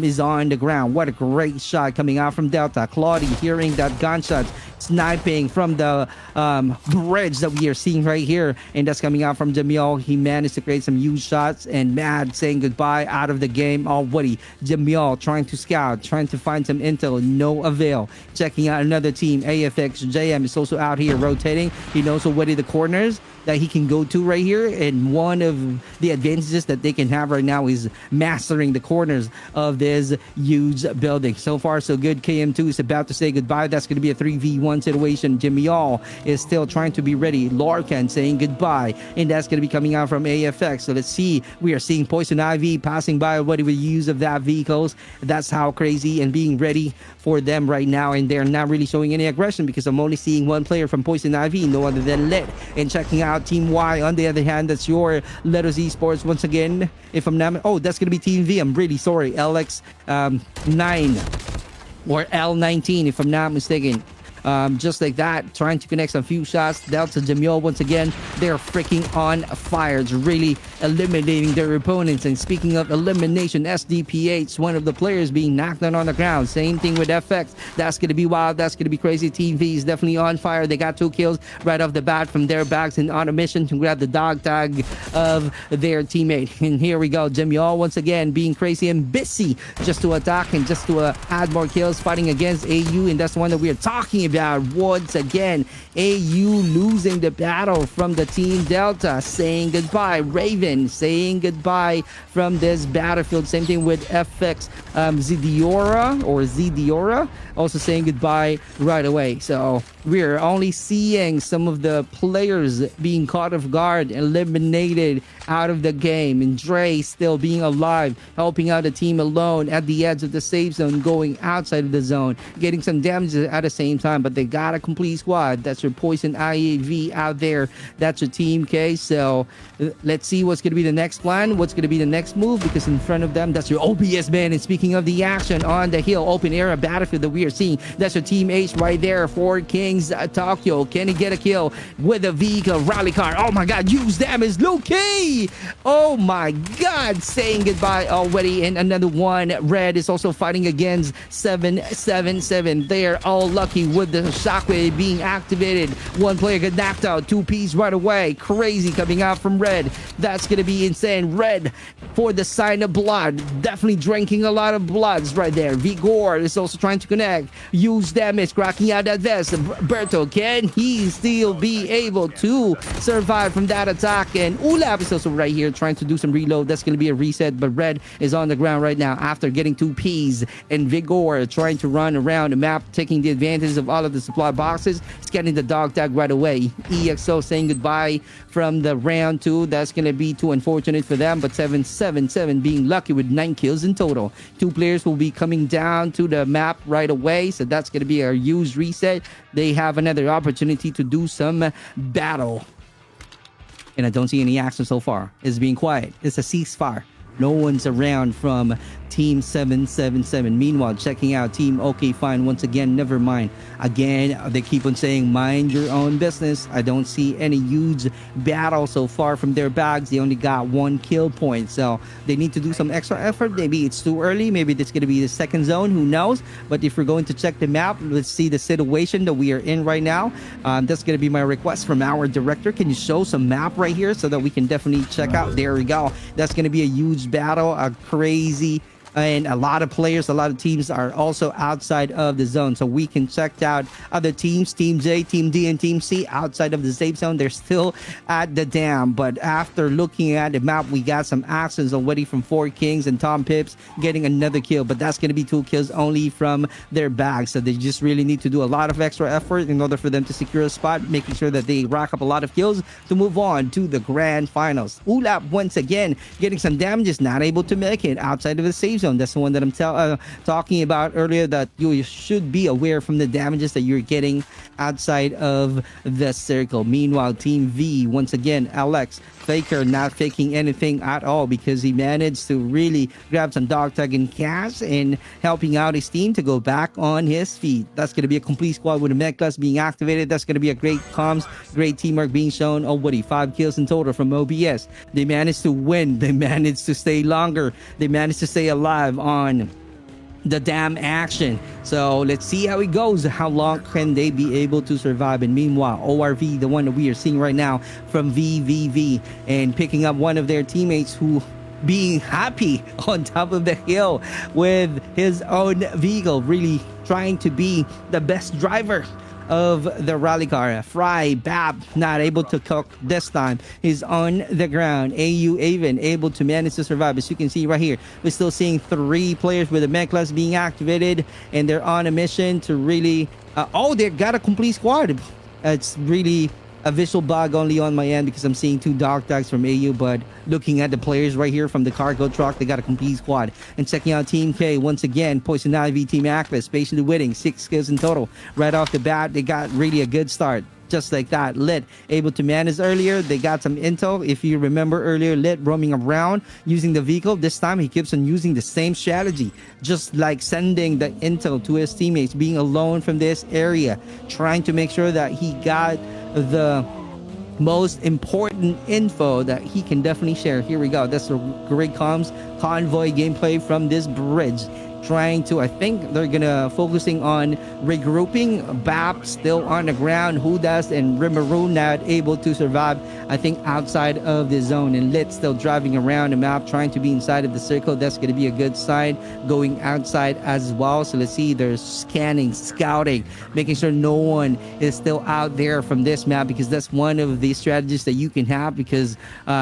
is on the ground. What a great shot coming out from Delta. Claudie hearing that gunshot, sniping from the bridge that we are seeing right here, and that's coming out from Jamiel. He managed to create some huge shots, and Mad saying goodbye out of the game already. Jamiel trying to scout, trying to find some intel, no avail. Checking out another team. AFX JM is also out here rotating. He knows already the corners that he can go to right here, and one of the advantages that they can have right now is mastering the corners of this huge building. So far so good. KM2 is about to say goodbye. That's going to be a 3v1 situation. Jimmy All is still trying to be ready. Lorcan saying goodbye, and that's going to be coming out from AFX. So let's see, we are seeing Poison Ivy passing by already with use of that vehicles. That's how crazy and being ready for them right now, and they're not really showing any aggression because I'm only seeing one player from Poison Ivy, no other than Lit. And checking out Team Y, on the other hand, that's your Letters Esports once again. If I'm not, oh, that's gonna be Team V. I'm really sorry, LX 9 or L19 if I'm not mistaken. Just like that, trying to connect some few shots. Delta Jamiel once again, they're freaking on fire. It's really eliminating their opponents. And speaking of elimination, SDPH, one of the players being knocked down on the ground. Same thing with FX. That's gonna be wild. That's gonna be crazy. Team V is definitely on fire. They got 2 kills right off the bat from their backs and on a mission to grab the dog tag of their teammate. And here we go, Jamiel once again being crazy and busy just to attack and just to add more kills, fighting against AU. And that's the one that we are talking about once again. AU losing the battle from the Team Delta, saying goodbye. Raven saying goodbye from this battlefield. Same thing with FX Zidiora also saying goodbye right away. So we're only seeing some of the players being caught off guard, eliminated out of the game, and Dre still being alive, helping out the team alone at the edge of the safe zone, going outside of the zone, getting some damages at the same time. But they got a complete squad. That's your Poison IAV out there. That's your Team K. So Let's see what's going to be the next plan, what's going to be the next move, because in front of them, that's your OBS man. And speaking of the action on the hill, open area battlefield that we are seeing, that's your Team Ace right there. 4 Kings Tokyo. Can he get a kill with a vehicle rally car? Oh my god, use them as Loki. Oh my god, saying goodbye already. And another one, Red is also fighting against 777. They're all lucky with the shockwave being activated. One player got knocked out, 2 piece right away. Crazy coming out from Red. That's gonna be insane. Red for the sign of blood, definitely drinking a lot of bloods right there. Vigor is also trying to connect, use damage, cracking out that vest. Berto, can he still be able to survive from that attack? And Ulap is also right here trying to do some reload. That's gonna be a reset, but Red is on the ground right now after getting 2 Ps. And Vigor trying to run around the map, taking the advantage of all of the supply boxes. He's getting the dog tag right away. EXO saying goodbye from the round 2. That's gonna be too unfortunate for them, but 777 being lucky with 9 kills in total. 2 players will be coming down to the map right away, so that's gonna be a huge reset. They have another opportunity to do some battle, and I don't see any action so far. It's being quiet. It's a ceasefire. No one's around from Team 777. Meanwhile, checking out Team OK Fine once again. Never mind. Again, they keep on saying mind your own business. I don't see any huge battle so far from their bags. They only got 1 kill point, so they need to do some extra effort. Maybe it's too early. Maybe it's going to be the second zone. Who knows? But if we're going to check the map, let's see the situation that we are in right now. That's going to be my request from our director. Can you show some map right here so that we can definitely check out? There we go. That's going to be a huge battle, a crazy, and a lot of players, a lot of teams are also outside of the zone, so we can check out other teams, Team J, Team D, and Team C outside of the safe zone. They're still at the dam, but after looking at the map, we got some actions already from 4 Kings and Tom Pips getting another kill, but that's going to be 2 kills only from their bag, so they just really need to do a lot of extra effort in order for them to secure a spot, making sure that they rack up a lot of kills to move on to the grand finals. Ulap once again getting some damages, not able to make it outside of the safe zone. That's the one that I'm talking about earlier, that you should be aware from the damages that you're getting outside of the circle. Meanwhile, Team V, once again, Alex Faker not faking anything at all, because he managed to really grab some dog tag and cash and helping out his team to go back on his feet. That's going to be a complete squad with the mech class being activated. That's going to be a great comms, great teamwork being shown. Oh, buddy, 5 kills in total from OBS. They managed to win. They managed to stay longer. They managed to stay alive on the damn action. So let's see how it goes. How long can they be able to survive? And meanwhile, ORV, the one that we are seeing right now from VVV, and picking up one of their teammates who being happy on top of the hill with his own vehicle, really trying to be the best driver of the rally car. Fry Bab not able to cook this time. He's on the ground. AU Avon able to manage to survive. As you can see right here, we're still seeing 3 players with the mech class being activated, and they're on a mission to really they got a complete squad. It's really a visual bug only on my end because I'm seeing 2 dog tags from AU, but looking at the players right here from the cargo truck, they got a complete squad. And checking out Team K, once again, Poison Ivy, Team Atlas, patiently winning, 6 kills in total. Right off the bat, they got really a good start. Just like that, Lit able to manage earlier. They got some intel. If you remember earlier, Lit roaming around using the vehicle. This time he keeps on using the same strategy, just like sending the intel to his teammates, being alone from this area, trying to make sure that he got the most important info that he can definitely share. Here we go. That's a great comms convoy gameplay from this bridge. Trying to, I think they're gonna focusing on regrouping. Bap still on the ground. Hudas and Rimuru not able to survive, I think, outside of the zone. And Lit still driving around the map, trying to be inside of the circle. That's gonna be a good sign. Going outside as well. So let's see, they're scanning, scouting, making sure no one is still out there from this map, because that's one of the strategies that you can have, because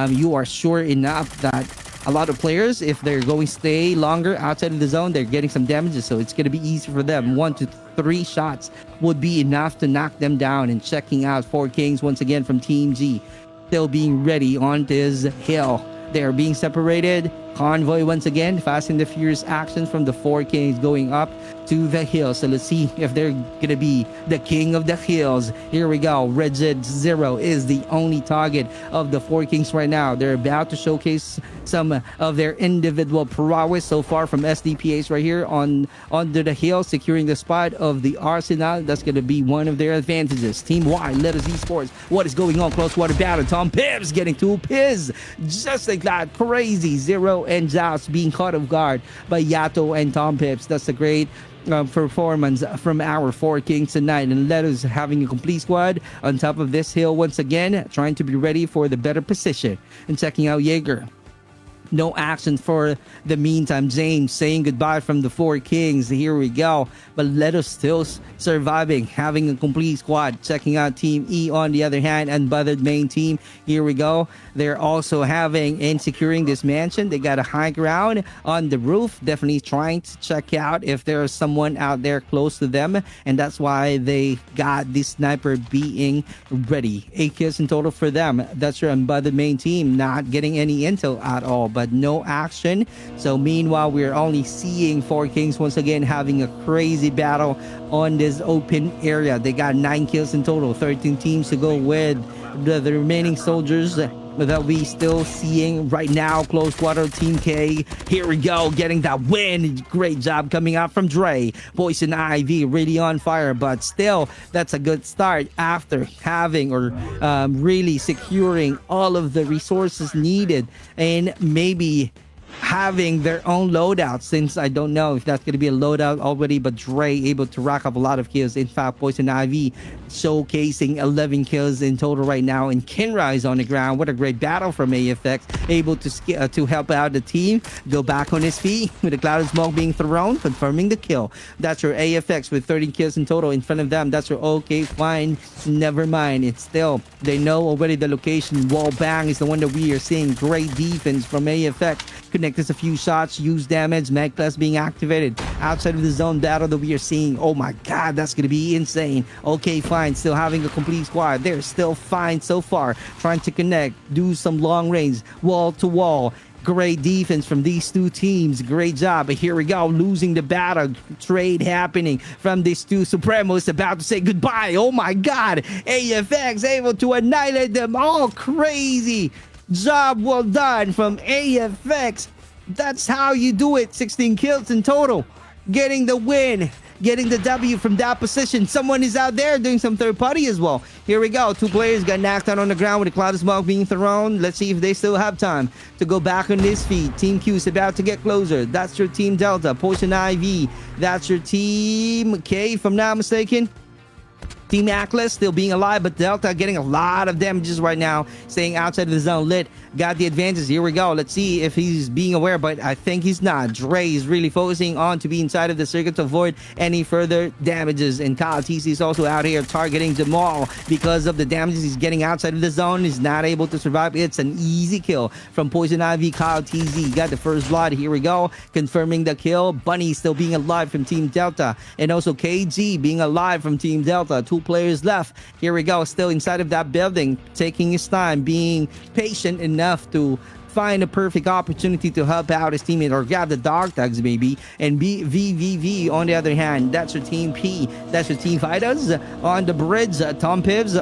you are sure enough that a lot of players, if they're going to stay longer outside of the zone, they're getting some damages, so it's going to be easy for them. 1 to 3 shots would be enough to knock them down. And checking out 4 Kings once again from Team G, still being ready on this hill. They're being separated, Convoy once again, Fast and the Furious action from the Four Kings going up to the hills. So let's see if they're gonna be the king of the hills. Here we go. Rigid Zero is the only target of the Four Kings right now. They're about to showcase some of their individual prowess so far from SDPAs right here on under the hill, securing the spot of the Arsenal. That's gonna be one of their advantages. Team Y, Let Us Esports. What is going on? Close water battle. Tom Pibbs getting 2 Piz. Just like that. Crazy. Zero and Joust being caught off guard by Yato and Tom Pibbs. That's a great performance from our Four Kings tonight, and Let Us having a complete squad on top of this hill once again, trying to be ready for the better position. And checking out Jaeger. No action for the meantime. James saying goodbye from the Four Kings. Here we go. But Let Us still surviving, having a complete squad. Checking out Team E on the other hand, unbothered main team. Here we go. They're also having and securing this mansion. They got a high ground on the roof. Definitely trying to check out if there's someone out there close to them. And that's why they got this sniper being ready. 8 kills in total for them. That's your unbothered main team. Not getting any intel at all, but no action. So meanwhile, we're only seeing Four Kings once again having a crazy battle on this open area. They got 9 kills in total, 13 teams to go with the remaining soldiers that we still seeing right now. Close water Team K. Here we go, getting that win. Great job coming out from Dre. Poison Ivy really on fire, but still that's a good start after having or really securing all of the resources needed and maybe having their own loadout, since I don't know if that's going to be a loadout already, but Dre able to rack up a lot of kills. In fact, Poison Ivy showcasing 11 kills in total right now, and Kenra is on the ground. What a great battle from AFX, able to help out the team go back on his feet with a cloud of smoke being thrown, confirming the kill. That's your AFX with 30 kills in total. In front of them, that's your okay, fine, never mind. It's still, they know already the location. Wall bang is the one that we are seeing. Great defense from AFX. Connected a few shots, use damage, Mag Plus being activated outside of the zone battle that we are seeing. Oh my god, that's gonna be insane. Okay, fine, still having a complete squad. They're still fine so far, trying to connect, do some long range, wall to wall. Great defense from these two teams. Great job. But here we go, losing the battle. Trade happening from these two. Supremos about to say goodbye. Oh my god, AFX able to annihilate them all. Crazy job well done from AFX. That's how you do it. 16 kills in total, getting the win, getting the W from that position. Someone is out there doing some third party as well. Here we go, 2 players got knocked out on the ground with a cloud of smoke being thrown. Let's see if they still have time to go back on this feed. Team Q is about to get closer. That's your Team Delta. Poison IV, that's your Team K if I'm not mistaken. Team Atlas still being alive, but Delta getting a lot of damages right now, staying outside of the zone. Lit got the advantage. Here we go. Let's see if he's being aware, but I think he's not. Dre is really focusing on to be inside of the circuit to avoid any further damages. And Kyle TC is also out here targeting Jamal because of the damages he's getting outside of the zone. He's not able to survive. It's an easy kill from Poison Ivy. Kyle TZ got the first blood. Here we go, confirming the kill. Bunny still being alive from Team Delta, and also KG being alive from Team Delta. 2 players left. Here we go, still inside of that building, taking his time, being patient enough to find a perfect opportunity to help out his teammate or grab the dog tags maybe. And VVV on the other hand, that's your Team P, that's your Team Fighters on the bridge. Tom Pibbs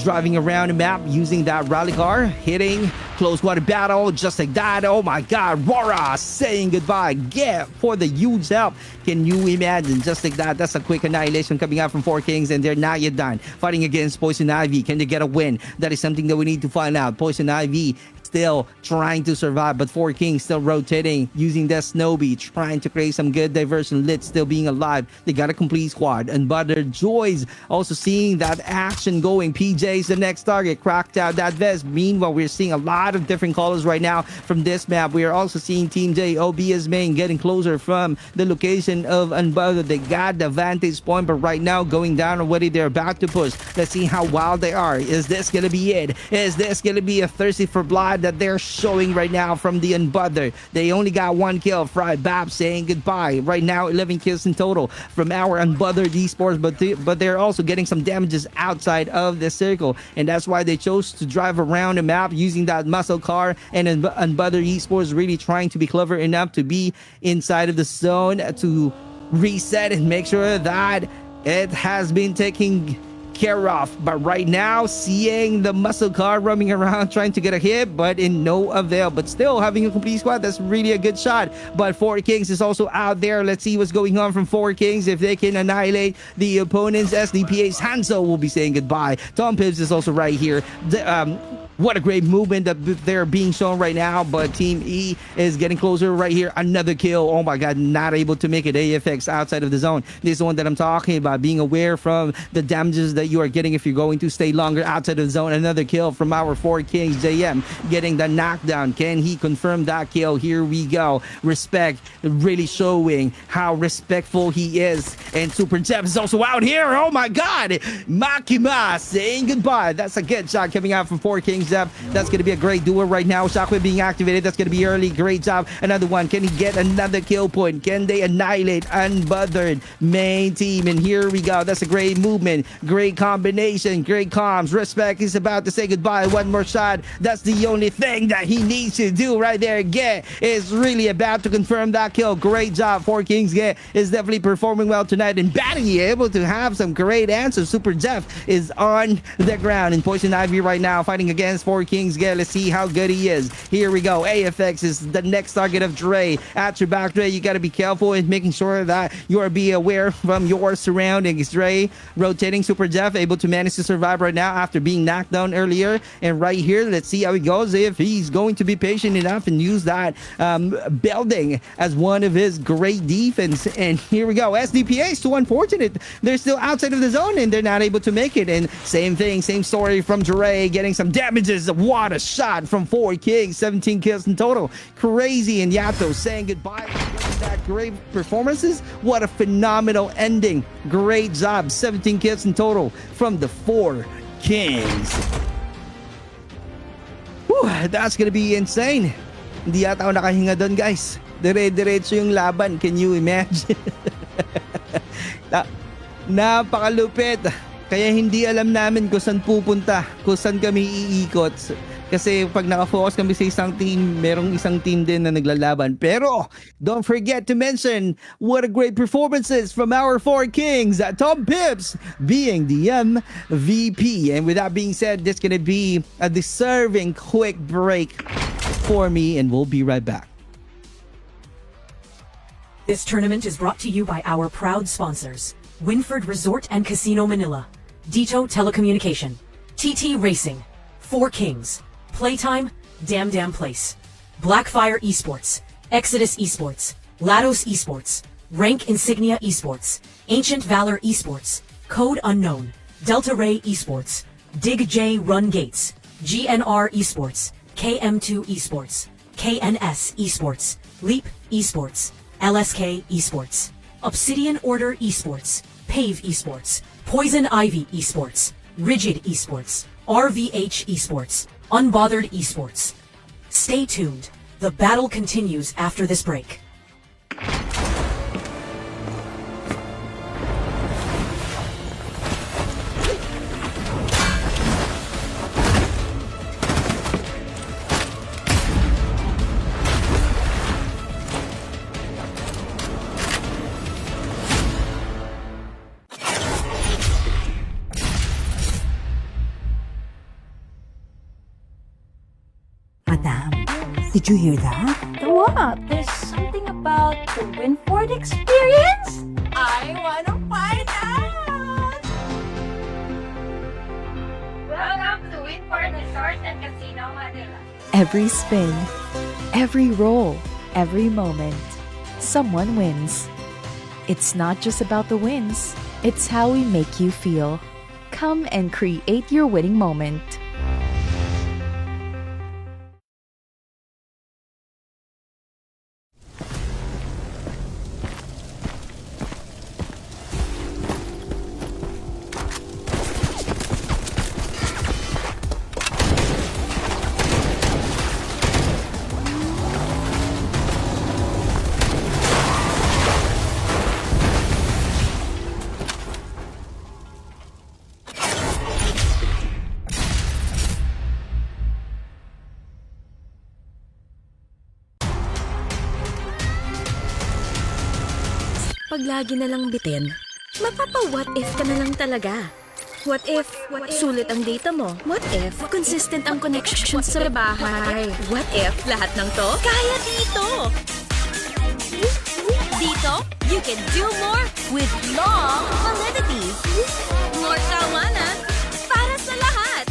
driving around the map using that rally car, hitting close water battle just like that. Oh my god, Rora saying goodbye again for the huge help. Can you imagine? Just like that, that's a quick annihilation coming out from Four Kings, and they're not yet done fighting against Poison Ivy. Can they get a win? That is something that we need to find out. Poison Ivy still trying to survive, but Four Kings still rotating, using that Snowbee, trying to create some good diversion. Lit still being alive. They got a complete squad. And Butter Joy's also seeing that action going. PJ's the next target, cracked out that vest. Meanwhile, we're seeing a lot of different colors right now from this map. We are also seeing Team J, OBS main, getting closer from the location of Unbothered. They got the vantage point, but right now going down already. They're about to push. Let's see how wild they are. Is this gonna be it? Is this gonna be a thirsty for blood squad that they're showing right now from the Unbothered. They only got 1 kill. Fry Bab saying goodbye. Right now, 11 kills in total from our Unbothered esports, but they're also getting some damages outside of the circle, and that's why they chose to drive around the map using that muscle car. And Unbothered esports really trying to be clever enough to be inside of the zone to reset and make sure that it has been taken care of. But right now, seeing the muscle car roaming around trying to get a hit, but in no avail. But still having a complete squad, that's really a good shot. But 4 Kings is also out there. Let's see what's going on from 4 Kings. If they can annihilate the opponents, SDPA's Hanzo will be saying goodbye. Tom Pibbs is also right here. What a great movement that they're being shown right now, but Team E is getting closer right here. Another kill. Oh my god, not able to make it. AFX outside of the zone. This is the one that I'm talking about, being aware from the damages that you are getting if you're going to stay longer outside of the zone. Another kill from our 4 Kings. JM getting the knockdown. Can he confirm that kill? Here we go. Respect, really showing how respectful he is. And Super Jeff is also out here. Oh my god, Makima saying goodbye. That's a good shot coming out from 4 Kings. That's going to be a great duel right now. Shockwave being activated. That's going to be early. Great job. Another one. Can he get another kill point? Can they annihilate Unbothered main team? And here we go. That's a great movement. Great combination. Great comms. Respect is about to say goodbye. One more shot. That's the only thing that he needs to do right there. Get is really about to confirm that kill. Great job. 4 Kings Get is definitely performing well tonight and Batty able to have some great answers. Super Jeff is on the ground and Poison Ivy right now fighting against 4 Kings Get. Let's see how good he is. Here we go. AFX is the next target of Dre. At your back, Dre, you got to be careful in making sure that you are be aware from your surroundings. Dre rotating. Super Jeff able to manage to survive right now after being knocked down earlier. And right here, let's see how he goes, if he's going to be patient enough and use that building as one of his great defense. And here we go. SDPA is too unfortunate. They're still outside of the zone and they're not able to make it. And same thing, same story from Dre getting some damages. What a shot from 4 Kings. 17 kills in total. Crazy. And Yato saying goodbye. That great performances. What a phenomenal ending. Great job. 17 kills in total from the 4 Kings. Whew, that's gonna be insane. Hindi yata ako nakahinga doon, guys. Dire-diretso yung laban. Can you imagine? Napakalupit. Kaya hindi alam namin kung saan pupunta, kung saan kami iikot. Kasi pag nakafocus kami sa isang team, merong isang team din na naglalaban. Pero don't forget to mention what a great performances from our 4 Kings. Tom Pibbs being the MVP. And with that being said, this is going to be a deserving quick break for me and we'll be right back.
This tournament is brought to you by our proud sponsors: Winford Resort and Casino Manila, Dito Telecommunication, TT Racing, 4 Kings, Playtime, Damn Place, Blackfire Esports, Exodus Esports, Lados Esports, Rank Insignia Esports, Ancient Valor Esports, Code Unknown, Delta Ray Esports, Dig J Run Gates, GNR Esports, KM2 Esports, KNS Esports, Leap Esports, LSK Esports, Obsidian Order Esports, Pave Esports, Poison Ivy Esports, Rigid Esports, RVH Esports, Unbothered Esports. Stay tuned. The battle continues after this break.
Madam, did you hear that?
What? There's something about the Winford experience? I wanna find out! Welcome to Winford Resort and Casino Manila.
Every spin, every roll, every moment, someone wins. It's not just about the wins, it's how we make you feel. Come and create your winning moment.
Pag lagi na lang bitin, mapapa-what if ka na lang talaga. What if sulit ang data mo? What if consistent ang connection sa bahay? What if lahat ng to kaya dito? Dito, you can do more with long validity. More tawanan para sa lahat.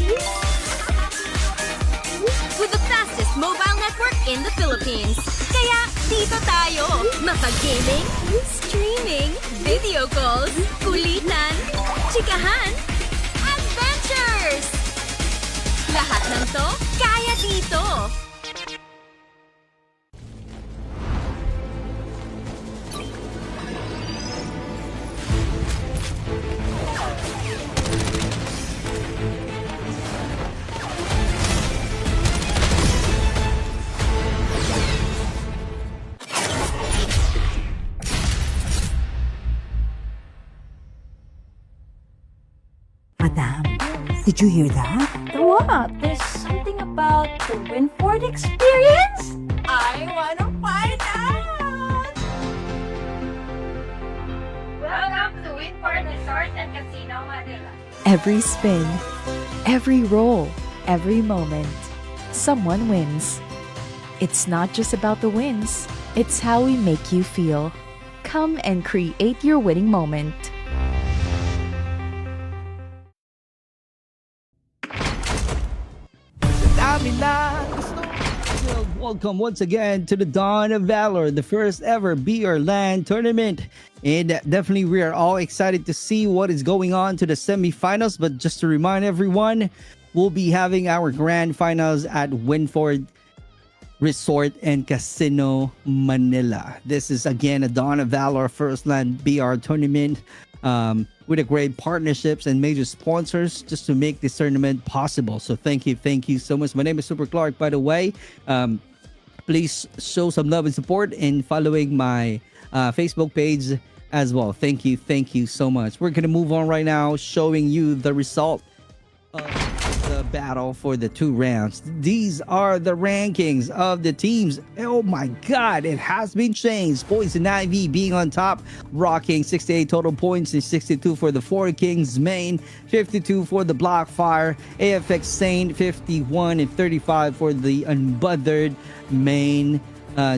With the fastest mobile network in the Philippines. Kaya dito tayo. Mapag-gaming, streaming, video calls, kulitan, chikahan, adventures! Lahat ng to, kaya dito!
Madam, did you hear that?
The what? There's something about the Winford experience? I wanna find out! Welcome to Winford Resort and Casino Manila.
Every spin, every roll, every moment, someone wins. It's not just about the wins, it's how we make you feel. Come and create your winning moment.
Welcome once again to the Dawn of Valor, the first ever Be Your Land tournament. And definitely we are all excited to see what is going on to the semifinals. But just to remind everyone, we'll be having our grand finals at Winford Resort and Casino Manila. This is again a Dawn of Valor First Land BR tournament with a great partnerships and major sponsors just to make this tournament possible. So thank you so much. My name is Super Clark, by the way. Please show some love and support in following my Facebook page as well. Thank you so much. We're gonna move on right now, showing you the result of the battle for the 2 rounds. These are the rankings of the teams. Oh my god, it has been changed. Poison Ivy being on top, rocking 68 total points and 62 for the 4 Kings main, 52 for the Blockfire, AFX Saint 51 and 35 for the Unbothered main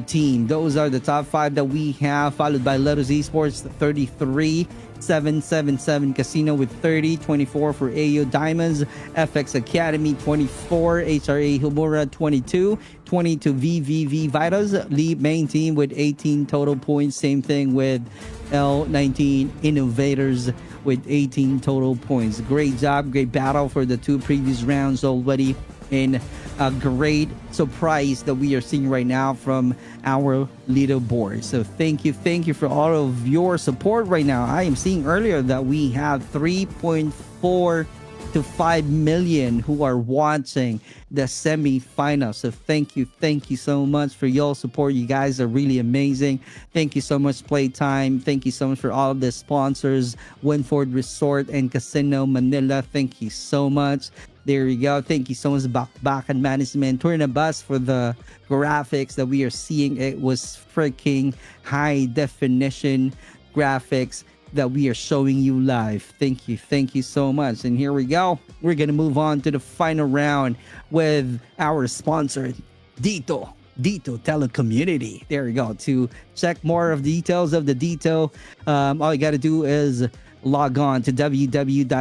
team. Those are the top 5 that we have, followed by Letos Esports 33, 777 Casino with 30, 24 for AO Diamonds, FX Academy 24, HRA Humura 22, 22 VVV Vitas, lead main team with 18 total points. Same thing with L19 Innovators with 18 total points. Great job, great battle for the 2 previous rounds already. And a great surprise that we are seeing right now from our leaderboard. So thank you for all of your support right now. I am seeing earlier that we have 3.4 to 5 million who are watching the semi-final. So thank you so much for your support. You guys are really amazing. Thank you so much, Playtime. Thank you so much for all of the sponsors, Winford Resort and Casino Manila. Thank you so much. There you go. Thank you so much, Back and Management. Bus for the graphics that we are seeing. It was freaking high definition graphics that we are showing you live. Thank you so much. And here we go. We're gonna move on to the final round with our sponsor, Dito Telecommunity. There you go. To check more of the details of the Dito, all you gotta do is log on to www.dito.ph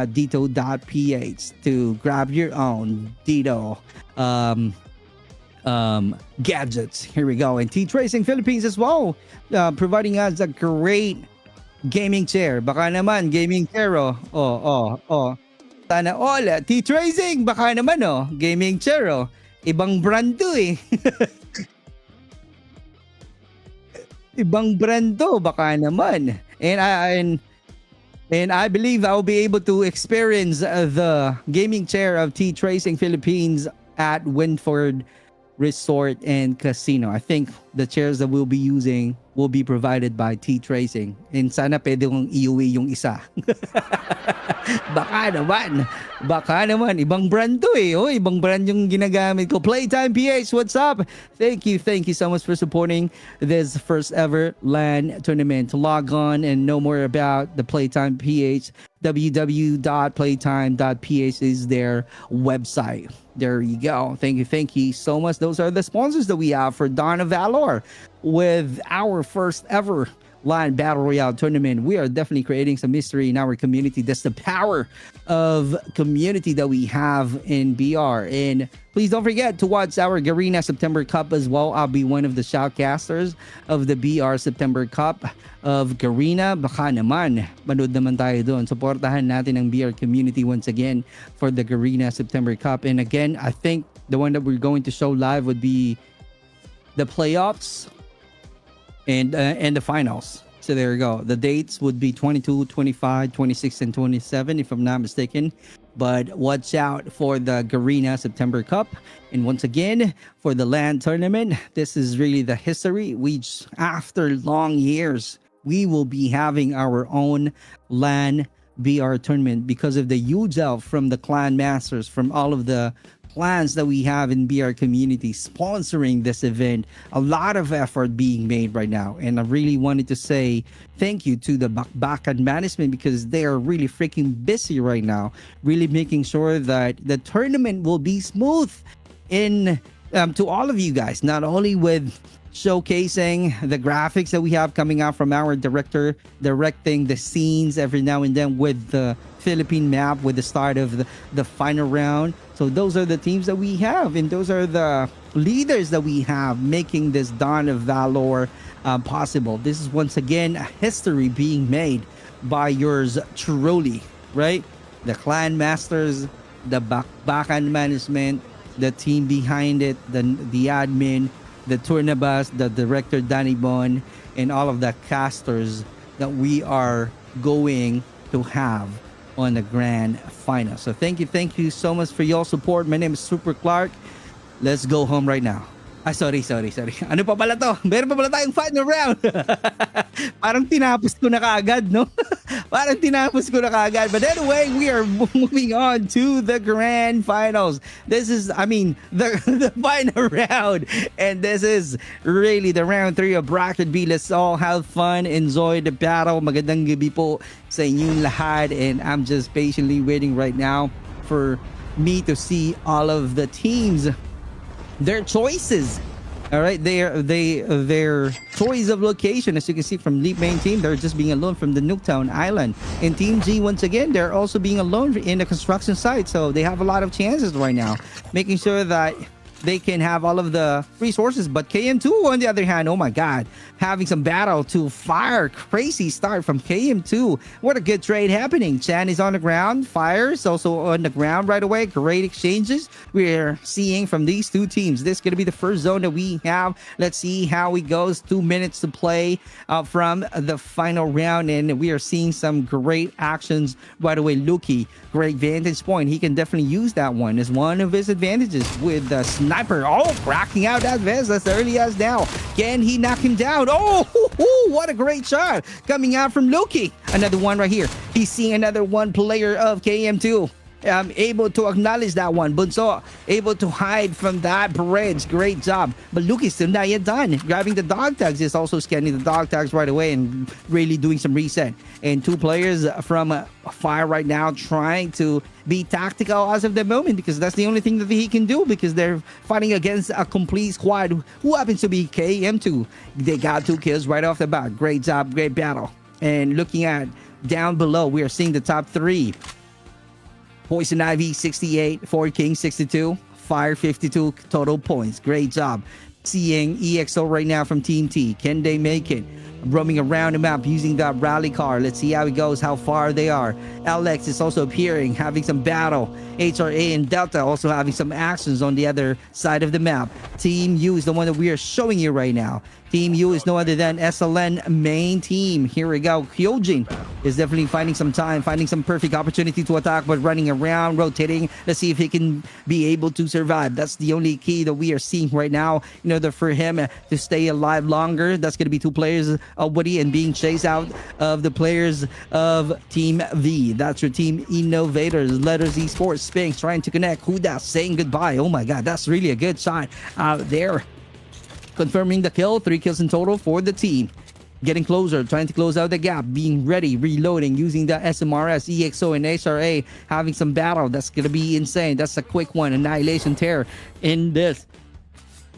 to grab your own Dito gadgets. Here we go. And T-Tracing Philippines as well, providing us a great gaming chair. Baka naman gaming chair, oh. Sana all. T-Tracing, baka naman, oh. Gaming chair, oh. Ibang brand to, eh. Ibang brand to, baka naman. And I believe I'll be able to experience the gaming chair of T-Tracing Philippines at Winford Resort and Casino. I think the chairs that we'll be using will be provided by T-Tracing. And sana pwede kong iuwi yung isa. Baka naman. Baka naman. Ibang brand to eh. Oh, ibang brand yung ginagamit ko. Playtime PH, what's up? Thank you so much for supporting this first ever LAN tournament. Log on and know more about the Playtime PH. www.playtime.ph is their website. There you go. Thank you so much. Those are the sponsors that we have for Dawn of Valor with our first ever LAN Battle Royale tournament. We are definitely creating some mystery in our community. That's the power of community that we have in BR. And please don't forget to watch our Garena September Cup as well. I'll be one of the shoutcasters of the BR September Cup of Garena. Baka naman, manood naman tayo doon. Supportahan natin ang BR community once again for the Garena September Cup. And again, I think the one that we're going to show live would be the playoffs and the finals. So there you go. The dates would be 22, 25, 26, and 27, if I'm not mistaken. But watch out for the Garena September Cup. And once again, for the LAN tournament, this is really the history. After long years, we will be having our own LAN BR tournament because of the huge help from the clan masters, from all of the plans that we have in BR community sponsoring this event. A lot of effort being made right now, and I really wanted to say thank you to the backend management because they are really freaking busy right now, really making sure that the tournament will be smooth in to all of you guys, not only with showcasing the graphics that we have coming out from our director, directing the scenes every now and then with the Philippine map with the start of the final round. So those are the teams that we have, and those are the leaders that we have making this Dawn of Valor possible. This is once again a history being made by yours truly, right? The clan masters, the backend management, the team behind it, the admin, the Tournabas, the director Danny Bon, and all of the casters that we are going to have on the grand final. So thank you so much for your support. My name is Super Clark. Let's go home right now. Sorry. Ano pa pala to? Meron pa pala tayong final round. Parang tinapos ko na kaagad, no? But anyway, we are moving on to the grand finals. This is, the final round. And this is really the round 3 of Bracket B. Let's all have fun, enjoy the battle. Magandang gabi po sa inyong lahat. And I'm just patiently waiting right now for me to see all of the teams, their choices. All right, their choice of location, as you can see from Leap Main team, they're just being alone from the Nuketown Island. And Team G, once again, they're also being alone in the construction site, so they have a lot of chances right now, making sure that they can have all of the resources. But KM2, on the other hand, oh my god, having some battle to fire. Crazy start from KM2. What a good trade happening. Chan is on the ground. Fire is also on the ground right away. Great exchanges we're seeing from these two teams. This is going to be the first zone that we have. Let's see how it goes. 2 minutes to play from the final round, and we are seeing some great actions right away. Luki, great vantage point. He can definitely use that one as one of his advantages with the sniper. Oh, cracking out that vest as early as now. Can he knock him down? Oh, what a great shot coming out from Luki. Another one right here. He's seeing another one player of KM2. Able to acknowledge that one. Bunso able to hide from that bridge. Great job. But Luke is still not yet done. Grabbing the dog tags. Is also scanning the dog tags right away and really doing some reset. And two players from Fire right now trying to be tactical as of the moment, because that's the only thing that he can do, because they're fighting against a complete squad who happens to be KM2. They got 2 kills right off the bat. Great job. Great battle. And looking at down below, we are seeing the top 3. Poison Ivy 68, 4 King 62, Fire 52 total points. Great job. Seeing EXO right now from Team T. Can they make it? Roaming around the map using that rally car. Let's see how it goes, how far they are. LX is also appearing, having some battle. HRA and Delta also having some actions on the other side of the map. Team U is the one that we are showing you right now. Team U is no other than SLN main team. Here we go. Hyojin is definitely finding some time, finding some perfect opportunity to attack, but running around, rotating. Let's see if he can be able to survive. That's the only key that we are seeing right now in order for him to stay alive longer. That's going to be two players already and being chased out of the players of Team V. That's your Team Innovators. Letters Esports, Spinks trying to connect. Huda saying goodbye. Oh my god, that's really a good shot out there. Confirming the kill, 3 kills in total for the team. Getting closer, trying to close out the gap, being ready, reloading, using the SMRS, EXO, and HRA, having some battle. That's going to be insane. That's a quick one. Annihilation Terror in this.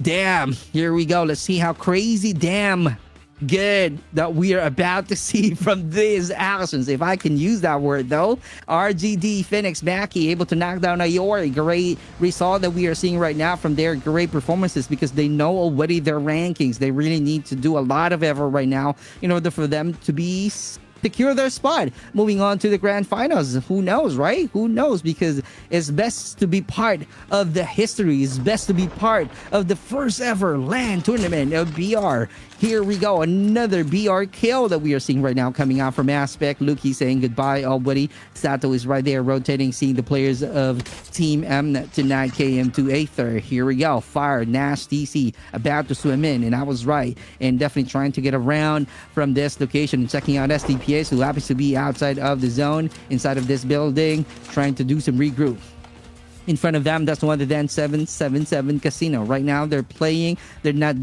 Damn, here we go. Let's see how crazy damn good that we are about to see from these actions, if I can use that word though. RGD, Phoenix, Mackie able to knock down Ayori. Great result that we are seeing right now from their great performances, because they know already their rankings. They really need to do a lot of effort right now in order for them to be secure their spot. Moving on to the grand finals. Who knows, right? Who knows? Because it's best to be part of the history. It's best to be part of the first ever LAN tournament of BR. Here we go. Another BR kill that we are seeing right now coming out from Aspect. Luki saying goodbye already. Sato is right there rotating, seeing the players of Team M tonight. KM to Aether. Here we go. Fire, Nash, DC about to swim in. And I was right. And definitely trying to get around from this location. Checking out SDPS, who happens to be outside of the zone, inside of this building, trying to do some regroup. In front of them, that's one of the 777 Casino. Right now, they're playing. They're not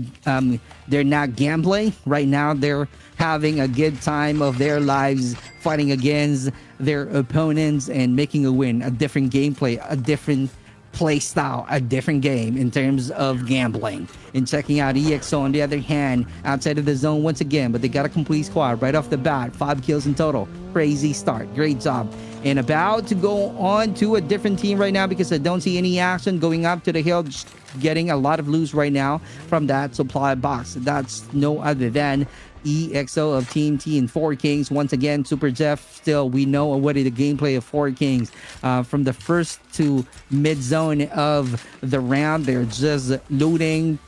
gambling. Right now, they're having a good time of their lives, fighting against their opponents and making a win. A different gameplay, a different play style, a different game in terms of gambling. And checking out EXO on the other hand, outside of the zone once again, but they got a complete squad right off the bat. 5 kills in total. Crazy start. Great job. And about to go on to a different team right now, because I don't see any action going up to the hill, just getting a lot of loot right now from that supply box. That's no other than EXO of Team T and 4 Kings. Once again, Super Jeff, still, we know already the gameplay of 4 Kings. From the first to mid zone of the round, they're just looting,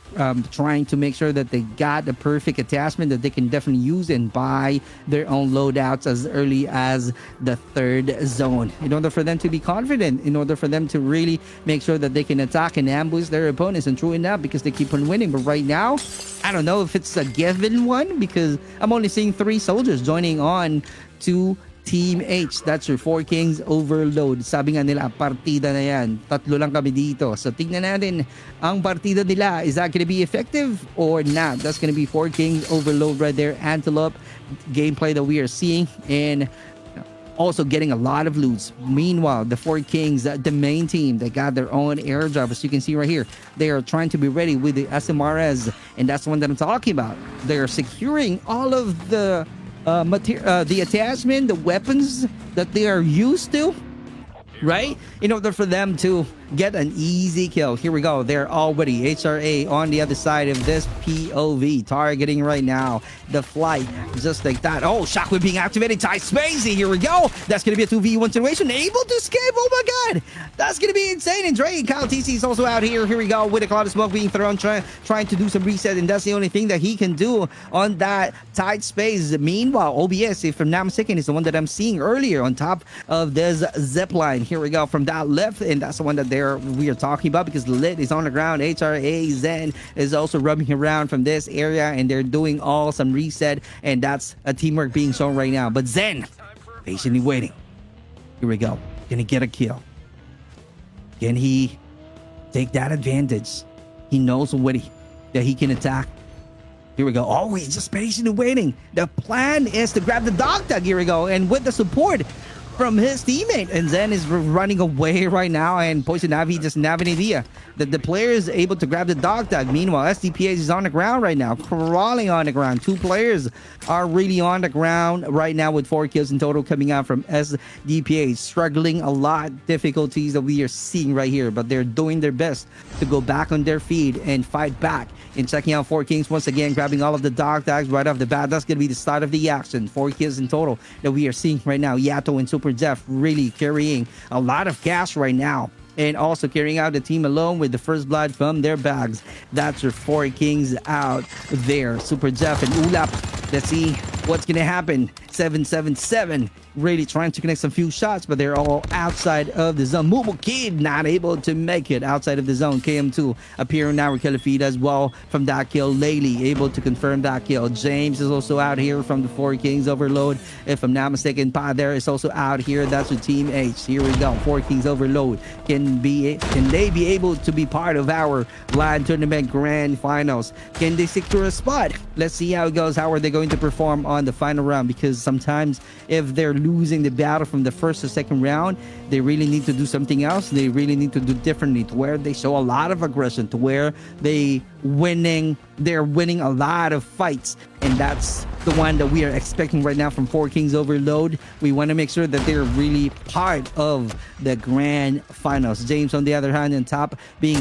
trying to make sure that they got the perfect attachment that they can definitely use and buy their own loadouts as early as the 3rd zone, in order for them to be confident, in order for them to really make sure that they can attack and ambush their opponents. And true enough, because they keep on winning. But right now, I don't know if it's a given one, because I'm only seeing 3 soldiers joining on to Team H. That's your 4 Kings Overload. Sabi nga nila, partida na yan. 3 lang kami dito. So tingnan natin ang partida nila. Is that going to be effective or not? That's going to be 4 Kings Overload right there. Antelope gameplay that we are seeing. And also getting a lot of loots. Meanwhile, the 4 Kings, the main team, they got their own airdrop. As you can see right here, they are trying to be ready with the SMRS. And that's the one that I'm talking about. They are securing all of the the attachment, the weapons that they are used to, right? In order for them to get an easy kill. Here we go. They're already HRA on the other side of this POV. Targeting right now. The flight. Just like that. Oh, shockwave being activated. Tight spacey. Here we go. That's going to be a 2v1 situation. Able to escape. Oh my god. That's going to be insane. And Dre, Kyle TC is also out here. Here we go. With a cloud of smoke being thrown. Trying to do some reset. And that's the only thing that he can do on that tight space. Meanwhile, OBS, if I'm not mistaken, is the one that I'm seeing earlier on top of this zip line. Here we go. From that left. And that's the one that we are talking about, because Lit is on the ground. HRA Zen is also roaming around from this area, and they're doing all some reset, and that's a teamwork being shown right now. But Zen patiently waiting. Here we go. Can he get a kill? Can he take that advantage? He knows already that he can attack. Here we go. Oh, he's just patiently waiting. The plan is to grab the dog tag. Here we go. And with the support from his teammate, and Zen is running away right now, and Poison Ivy doesn't have an idea that the player is able to grab the dog tag. Meanwhile, SDPH is on the ground right now, crawling on the ground. 2 players are really on the ground right now with 4 kills in total coming out from SDPH. Struggling a lot, difficulties that we are seeing right here, but they're doing their best to go back on their feet and fight back. And checking out 4 Kings once again, grabbing all of the dog tags right off the bat. That's going to be the start of the action. 4 kills in total that we are seeing right now. Yato and Super Jeff really carrying a lot of gas right now and also carrying out the team alone with the first blood from their bags. That's your four kings out there. Super Jeff and Ulap. Let's see what's gonna happen. 777 really trying to connect some few shots, but they're all outside of the zone. Mobile Kid not able to make it outside of the zone. KM2 appearing now with killer feed as well from that kill. Laylee able to confirm that kill. James is also out here from the Four Kings Overload. If I'm not mistaken, Pa there is also out here. That's with Team H. Here we go. Four Kings Overload. Can they be able to be part of our LAN tournament grand finals? Can they secure a spot? Let's see how it goes. How are they going to perform on the final round? Because sometimes if they're losing the battle from the first or second round, they really need to do something else. They really need to do differently, to where they show a lot of aggression, to where they're winning a lot of fights. And that's the one that we are expecting right now from Four Kings Overload. We want to make sure that they're really part of the grand finals. James on the other hand on top, being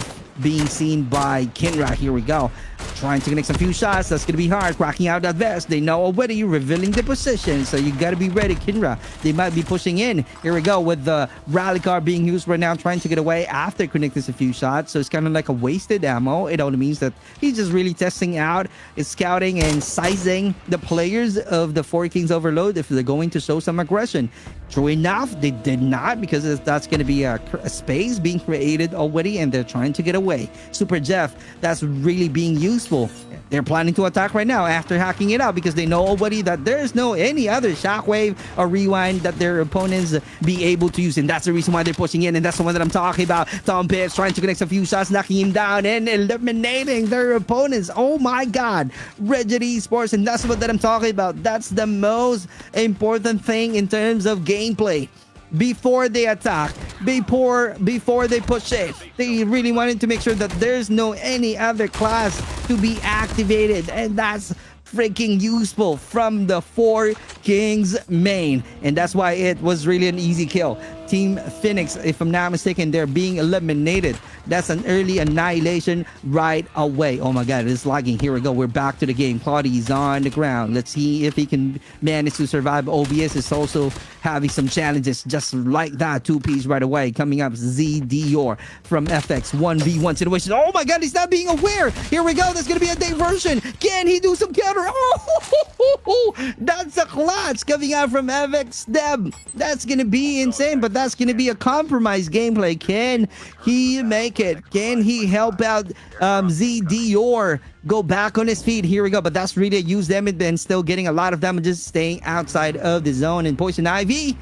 seen by Kinra. Here we go, trying to connect some few shots. That's gonna be hard. Cracking out that vest. They know already, revealing the position, so you gotta be ready, Kinra. They might be pushing in. Here we go with the rally car being used right now, trying to get away after connecting a few shots. So it's kind of like a wasted ammo. It only means that he's just really testing out, is scouting and sizing the players of the Four Kings Overload if they're going to show some aggression. True enough, they did not, because that's going to be a space being created already, and they're trying to get away. Super Jeff, that's really being useful. They're planning to attack right now after hacking it out, because they know already that there's no any other shockwave or rewind that their opponents be able to use, and that's the reason why they're pushing in, and that's the one that I'm talking about. Tom Pips trying to connect a few shots, knocking him down and eliminating their opponents. Oh my god, Regid Esports, and that's what that I'm talking about. That's the most important thing in terms of gameplay. Before they attack, before they push it, they really wanted to make sure that there's no any other class to be activated, and that's freaking useful from the Four Kings main, and that's why it was really an easy kill. Team Phoenix, if I'm not mistaken, they're being eliminated. That's an early annihilation right away. Oh my god, it's lagging. Here we go. We're back to the game. Claudie's on the ground. Let's see if he can manage to survive. OBS is also having some challenges just like that. 2-piece right away. Coming up, Z Dior from FX. 1v1 situation. Oh my god, he's not being aware. Here we go. There's going to be a diversion. Can he do some counter? Oh, that's a clutch coming out from FX Deb. That's going to be insane, but that's going to be a compromised gameplay. Can he make it? Can he help out Z Dior go back on his feet? Here we go, but that's really a use damage and still getting a lot of damages, staying outside of the zone. And Poison Ivy,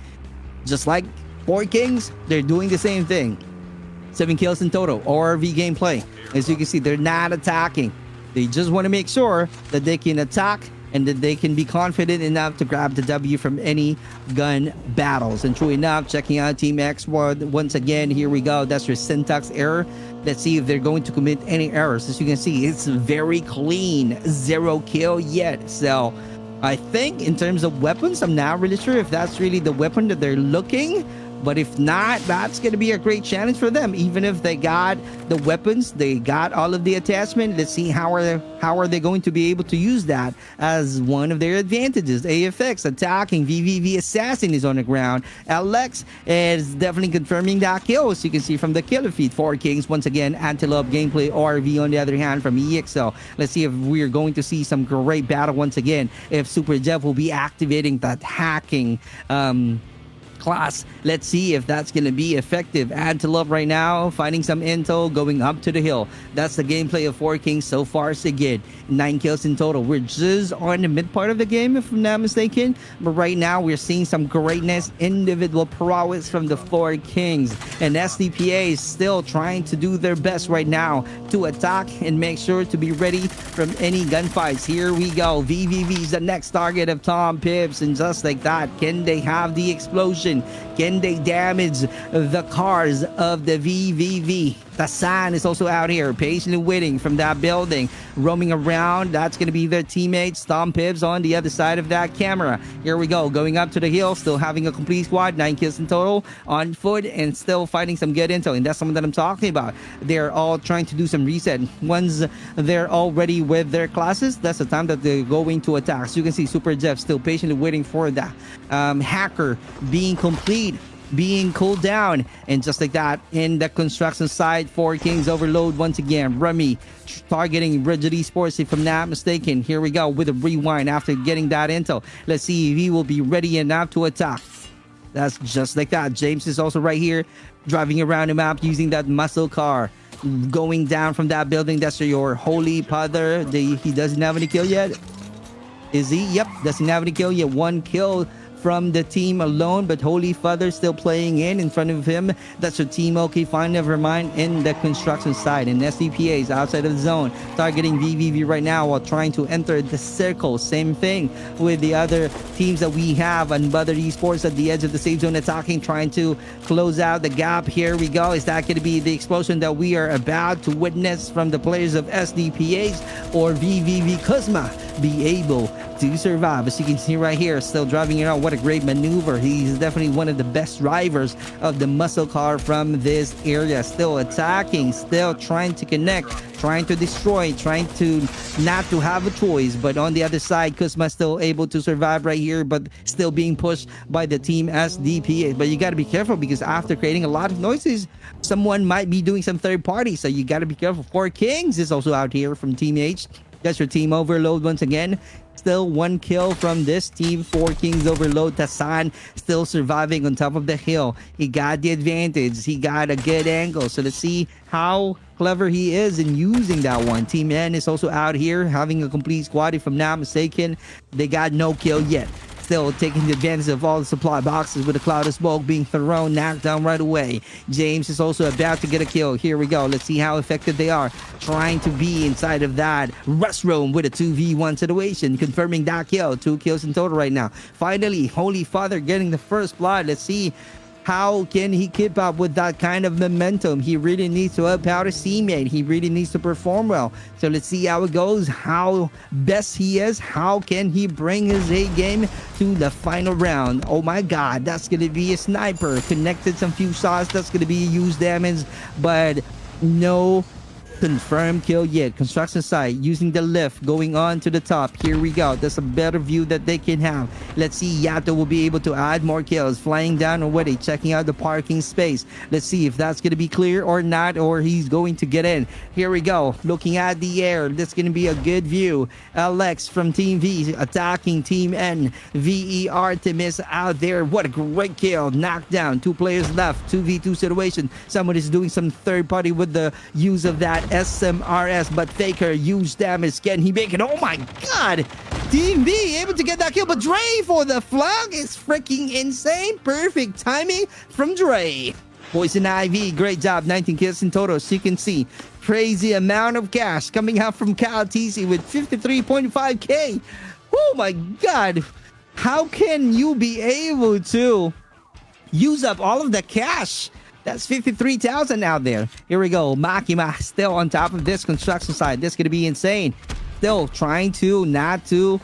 just like Four Kings, they're doing the same thing. 7 kills in total. ORV gameplay. As you can see, they're not attacking. They just want to make sure that they can attack and that they can be confident enough to grab the W from any gun battles. And true enough, checking out Team X once again. Here we go. That's your syntax error. Let's see if they're going to commit any errors. As you can see, it's very clean. 0 kill yet. So I think in terms of weapons, I'm not really sure if that's really the weapon that they're looking. But if not, that's going to be a great challenge for them. Even if they got the weapons, they got all of the attachment. Let's see how are they going to be able to use that as one of their advantages. AFX attacking. VVV Assassin is on the ground. Alex is definitely confirming that kill. As you can see from the killer feed. 4 Kings once again. Antelope gameplay. RV on the other hand from EXO. Let's see if we're going to see some great battle once again. If Super Jeff will be activating that hacking class. Let's see if that's going to be effective. Antelope right now finding some intel, going up to the hill. That's the gameplay of 4 Kings so far. Sigid, 9 kills in total. We're just on the mid part of the game if I'm not mistaken, but right now we're seeing some greatness, individual prowess from the 4 Kings, and SDPA is still trying to do their best right now to attack and make sure to be ready from any gunfights. Here we go. VVV is the next target of Tom Pips, and just like that, can they have the explosion? Can they damage the cars of the VVV? Tassan is also out here, patiently waiting from that building, roaming around. That's going to be their teammates. Tom Pibbs on the other side of that camera. Here we go, going up to the hill, still having a complete squad, 9 kills in total, on foot, and still finding some good intel. And that's something that I'm talking about. They're all trying to do some reset. Once they're all ready with their classes, that's the time that they're going to attack. So you can see Super Jeff still patiently waiting for that hacker being complete. being cooled down. And just like that, in the construction side, 4 Kings overload once again. Remy targeting Rigid Esports, if I'm not mistaken. Here we go with a rewind after getting that intel. Let's see if he will be ready enough to attack. That's just like that. James is also right here, driving around the map using that muscle car. Going down from that building. That's your Holy Father. He doesn't have any kill yet. Is he? Yep, doesn't have any kill yet. 1 kill from the team alone, but Holy Father still playing in front of him. That's your team. Okay, fine, never mind. In the construction side, and SDPAs outside of the zone, targeting VVV right now while trying to enter the circle. Same thing with the other teams that we have. And Unbothered Esports at the edge of the safe zone attacking, trying to close out the gap. Here we go. Is that going to be the explosion that we are about to witness from the players of SDPAs, or VVV Kuzma be able to survive? As you can see right here, still driving around. What a great maneuver. He's definitely one of the best drivers of the muscle car from this area. Still attacking, still trying to connect, trying to destroy, trying to not to have a choice. But on the other side, Kuzma still able to survive right here, but still being pushed by the team SDPA. But you got to be careful, because after creating a lot of noises, someone might be doing some third party. So you got to be careful. 4 Kings is also out here from Team H. That's your team overload once again. Still 1 kill from this team. 4 Kings overload. Tassan still surviving on top of the hill. He got the advantage. He got a good angle. So let's see how clever he is in using that one. Team N is also out here having a complete squad, if I'm not mistaken. They got no kill yet. Still taking the advantage of all the supply boxes with a cloud of smoke being thrown, knocked down right away. James is also about to get a kill. Here we go. Let's see how effective they are trying to be inside of that rust room with a 2v1 situation, confirming that kill. 2 kills in total right now. Finally, Holy Father getting the first blood. Let's see how can he keep up with that kind of momentum. He really needs to up out his teammate. He really needs to perform well. So let's see how it goes, how best he is. How can he bring his A game to the final round? Oh my god, that's going to be a sniper. Connected some few shots. That's going to be used damage, but no confirmed kill yet. Construction site using the lift going on to the top. Here we go. That's a better view that they can have. Let's see, Yato will be able to add more kills. Flying down already, checking out the parking space. Let's see if that's going to be clear or not, or he's going to get in. Here we go. Looking at the air. That's going to be a good view. Alex from Team V attacking Team N. VE Artemis out there. What a great kill. Knocked down. 2 players left. 2v2 situation. Someone is doing some third party with the use of that SMRS, but Faker, huge damage. Can he make it? Oh my god! Team B able to get that kill, but Dre for the flag is freaking insane. Perfect timing from Dre. Poison Ivy, great job. 19 kills in total. So you can see, crazy amount of cash coming out from Cal TC with 53.5k. Oh my god! How can you be able to use up all of the cash? That's 53,000 out there. Here we go. Makima still on top of this construction site. This is going to be insane. Still trying to not to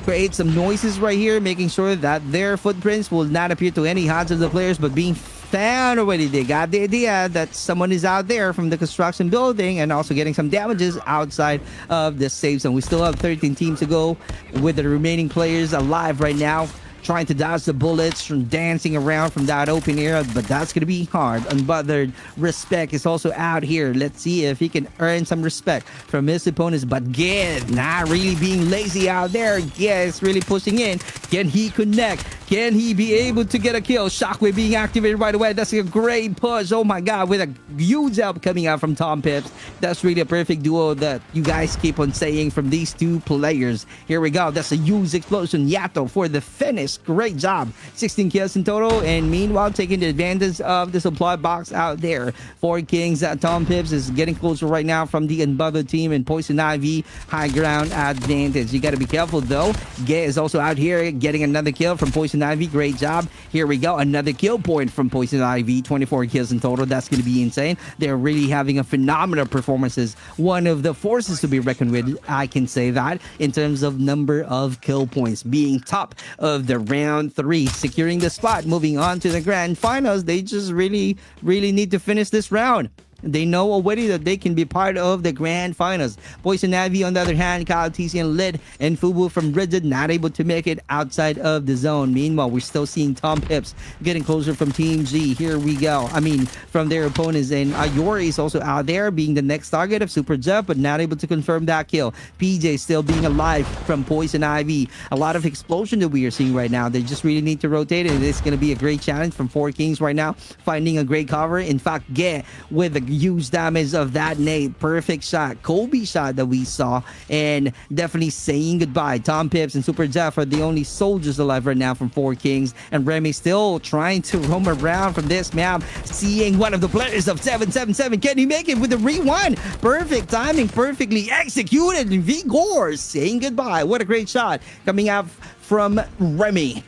create some noises right here, making sure that their footprints will not appear to any odds of the players, but being found already. They got the idea that someone is out there from the construction building, and also getting some damages outside of the safe zone. We still have 13 teams to go with the remaining players alive right now, trying to dodge the bullets from dancing around from that open area, but that's gonna be hard. Unbothered Respect is also out here. Let's see if he can earn some respect from his opponents, but Gid not really being lazy out there. Gid is really pushing in. Can he connect? Can he be able to get a kill? Shockwave being activated right away. That's a great push. Oh my god, with a huge help coming out from Tom Pips. That's really a perfect duo that you guys keep on saying from these 2 players. Here we go. That's a huge explosion. Yato for the finish. Great job. 16 kills in total, and meanwhile taking the advantage of the supply box out there. 4 Kings. Tom Pips is getting closer right now from the Unbothered team, and Poison Ivy high ground advantage. You got to be careful though. Gay is also out here getting another kill from Poison Ivy. Great job. Here we go. Another kill point from Poison Ivy. 24 kills in total. That's going to be insane. They're really having a phenomenal performances. One of the forces to be reckoned with, I can say that, in terms of number of kill points. Being top of the round 3, securing the spot, moving on to the grand finals. They just really need to finish this round. They know already that they can be part of the grand finals. Poison Ivy, on the other hand, Kyle TC and Lid and Fubu from Rigid not able to make it outside of the zone. Meanwhile, we're still seeing Tom Pips getting closer from Team G. Here we go. I mean, from their opponents. And Yori is also out there being the next target of Super Jeff, but not able to confirm that kill. PJ still being alive from Poison Ivy. A lot of explosion that we are seeing right now. They just really need to rotate it. It's going to be a great challenge from Four Kings right now, finding a great cover. In fact, get with the huge damage of that nade. Perfect shot. Kobe shot that we saw, and definitely saying goodbye. Tom Pips and Super Jeff are the only soldiers alive right now from Four Kings, and Remy still trying to roam around from this map, seeing one of the players of 777. Can he make it with the rewind? Perfect timing, perfectly executed. Vigor saying goodbye. What a great shot coming out from Remy.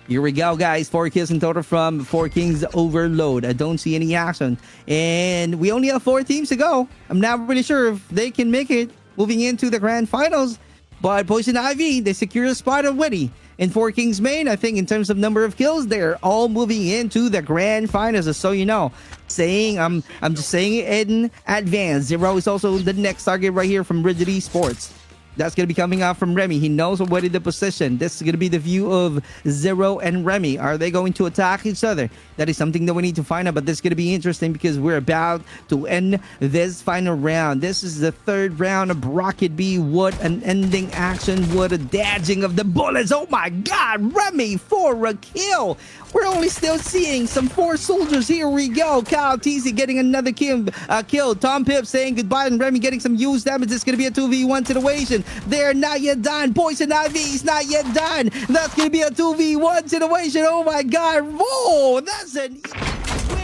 Here we go, guys. 4 kills in total from Four Kings Overload. I don't see any action. And we only have 4 teams to go. I'm not really sure if they can make it moving into the grand finals. But Poison Ivy, they secure a spot already. In Four Kings main, I think in terms of number of kills, they're all moving into the grand finals. So you know, I'm just saying it in advance. Zero is also the next target right here from Rigid Esports. That's going to be coming out from Remy. He knows already the position. This is going to be the view of Zero and Remy. Are they going to attack each other? That is something that we need to find out. But this is going to be interesting because we're about to end this final round. This is the 3rd round of Rocket B. What an ending action. What a dodging of the bullets. Oh my God. Remy for a kill. We're only still seeing some 4 soldiers. Here we go. Kyle TC getting another kill. Tom Pip saying goodbye, and Remy getting some used damage. It's going to be a 2v1 situation. They're not yet done. Poison Ivy is not yet done. That's going to be a 2v1 situation. Oh my God. Whoa, that's an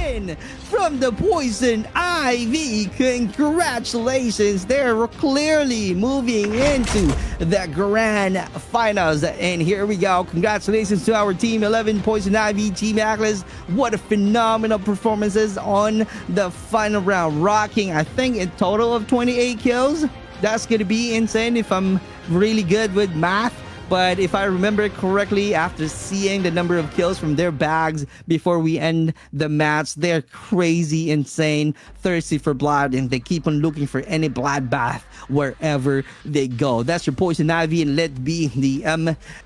win from the Poison Ivy. Congratulations. They're clearly moving into the grand finals. And here we go. Congratulations to our Team 11 Poison Ivy, Team Atlas. What a phenomenal performances on the final round. Rocking, I think, a total of 28 kills. That's going to be insane if I'm really good with math. But if I remember correctly, after seeing the number of kills from their bags before we end the match, they're crazy, insane, thirsty for blood, and they keep on looking for any bloodbath wherever they go. That's your Poison Ivy, and let be the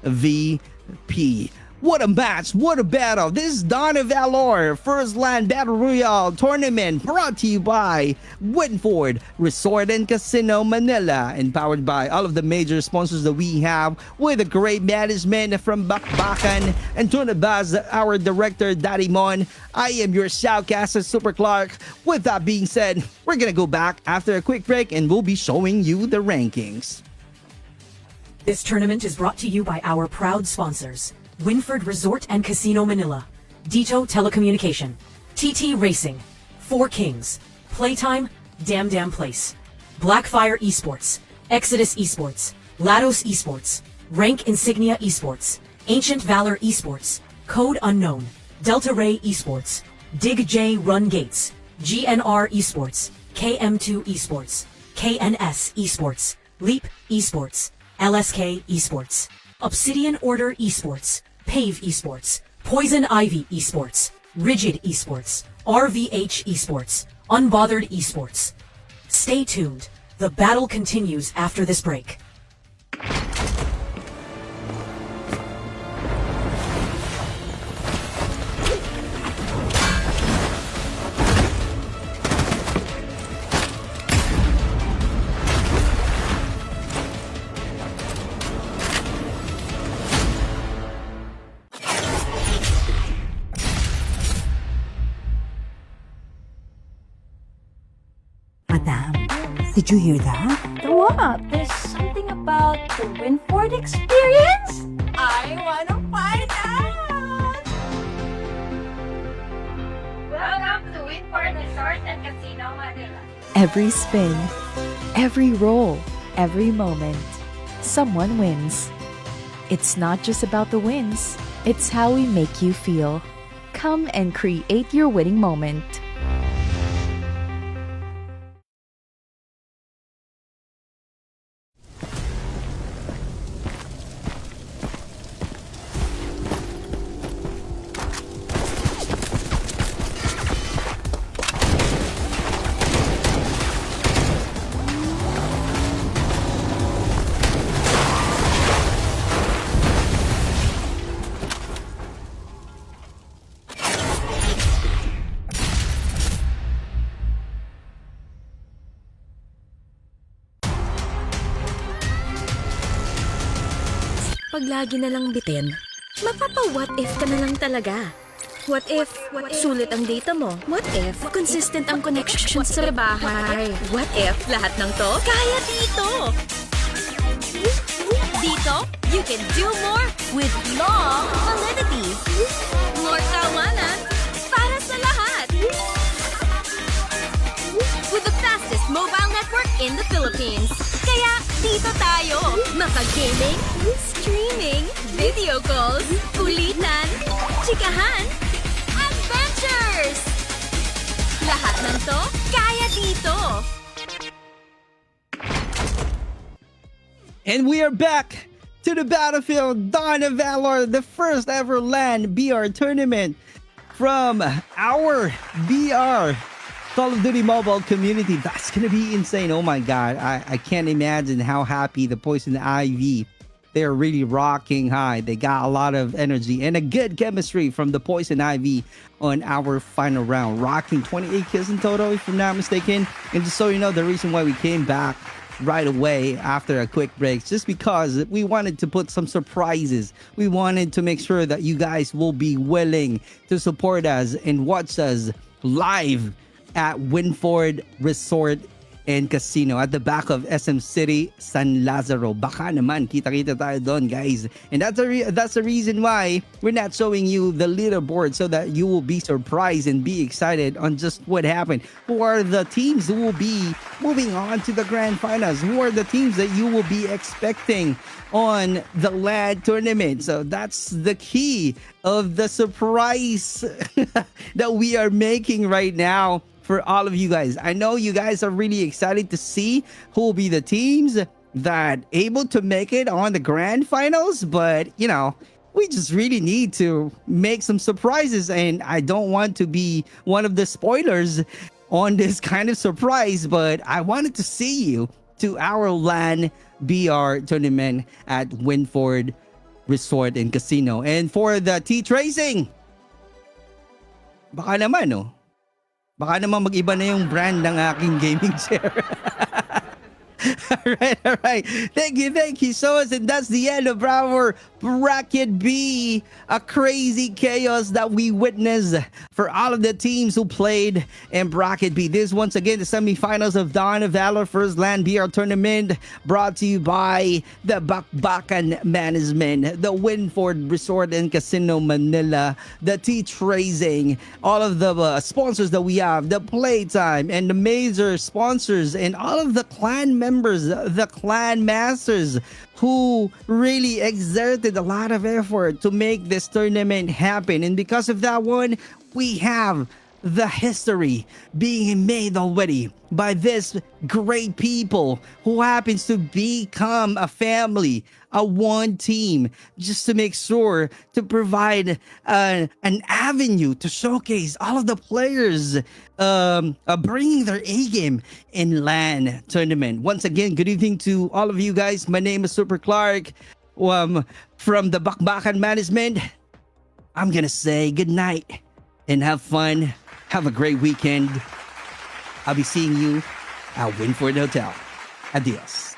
MVP. What a match, what a battle. This is Dawn of Valor First Land Battle Royale Tournament, brought to you by Winford Resort and Casino Manila, and powered by all of the major sponsors that we have, with a great management from Bakbakan and Tunabaz, our director Daddy Mon. I am your shoutcaster, Super Clark. With that being said, we're gonna go back after a quick break and we'll be showing you the rankings.
This tournament is brought to you by our proud sponsors: Winford Resort and Casino Manila, Dito Telecommunication, TT Racing, Four Kings, Playtime, Damn Place, Blackfire Esports, Exodus Esports, Lados Esports, Rank Insignia Esports, Ancient Valor Esports, Code Unknown, Delta Ray Esports, Dig J Run Gates, GNR Esports, KM2 Esports, KNS Esports, Leap Esports, LSK Esports, Obsidian Order Esports, Pave Esports, Poison Ivy Esports, Rigid Esports, RVH Esports, Unbothered Esports. Stay tuned. The battle continues after this break.
Madam, did you hear that?
What? There's something about the Winford experience? I wanna find out! Welcome to Winford Resort and Casino Manila.
Every spin, every roll, every moment, someone wins. It's not just about the wins, it's how we make you feel. Come and create your winning moment.
kapag lagi na lang bitin? Mapapa-what if ka na lang talaga. What if sulit ang data mo? What if consistent ang connection sa bahay? What if lahat ng to kaya dito? Dito, you can do more with long validity. More kawanan para sa lahat. With the fastest mobile network in the Philippines. Kaya dito tayo. Maka-gaming, streaming, video calls, kulitan, chikahan, adventures! Lahat ng to, kaya dito!
And we are back to the battlefield, Dawn of Valor, the first ever LAN BR tournament from our BR Call of Duty Mobile community. That's gonna be insane. Oh my god, I can't imagine how happy the Poison Ivy. They're really rocking high. They got a lot of energy and a good chemistry from the Poison Ivy on our final round. Rocking 28 kills in total, if I'm not mistaken. And just so you know, the reason why we came back right away after a quick break, just because we wanted to put some surprises. We wanted to make sure that you guys will be willing to support us and watch us live at Winford Resort and Casino at the back of SM City, San Lazaro. Baka naman, kita-kita tayo doon, guys. And that's the reason why we're not showing you the leaderboard, so that you will be surprised and be excited on just what happened. Who are the teams who will be moving on to the grand finals? Who are the teams that you will be expecting on the LAN tournament? So that's the key of the surprise that we are making right now for all of you guys. I know you guys are really excited to see who will be the teams that able to make it on the grand finals, but you know, we just really need to make some surprises, and I don't want to be one of the spoilers on this kind of surprise, but I wanted to see you to our LAN BR tournament at Winford Resort and Casino. And for the T-Tracing, baka naman, no? Baka naman mag-iba na yung brand ng aking gaming chair. All right. Thank you so much. And that's the end of our Bracket B. A crazy chaos that we witnessed for all of the teams who played in Bracket B. This once again the semifinals of Dawn of Valor First LAN BR tournament, brought to you by the Bakbakan Management, the Winford Resort and Casino Manila, the T-Tracing, all of the sponsors that we have, the Playtime, and the major sponsors, and all of the clan members, the clan masters, who really exerted a lot of effort to make this tournament happen. And because of that one, we have the history being made already by this great people who happens to become a family, a one team, just to make sure to provide an avenue to showcase all of the players bringing their A game in LAN tournament. Once again, good evening to all of you guys. My name is Super Clark from the Bakbakan Management. I'm gonna say good night and have fun. Have a great weekend. I'll be seeing you at Winford Hotel. Adios.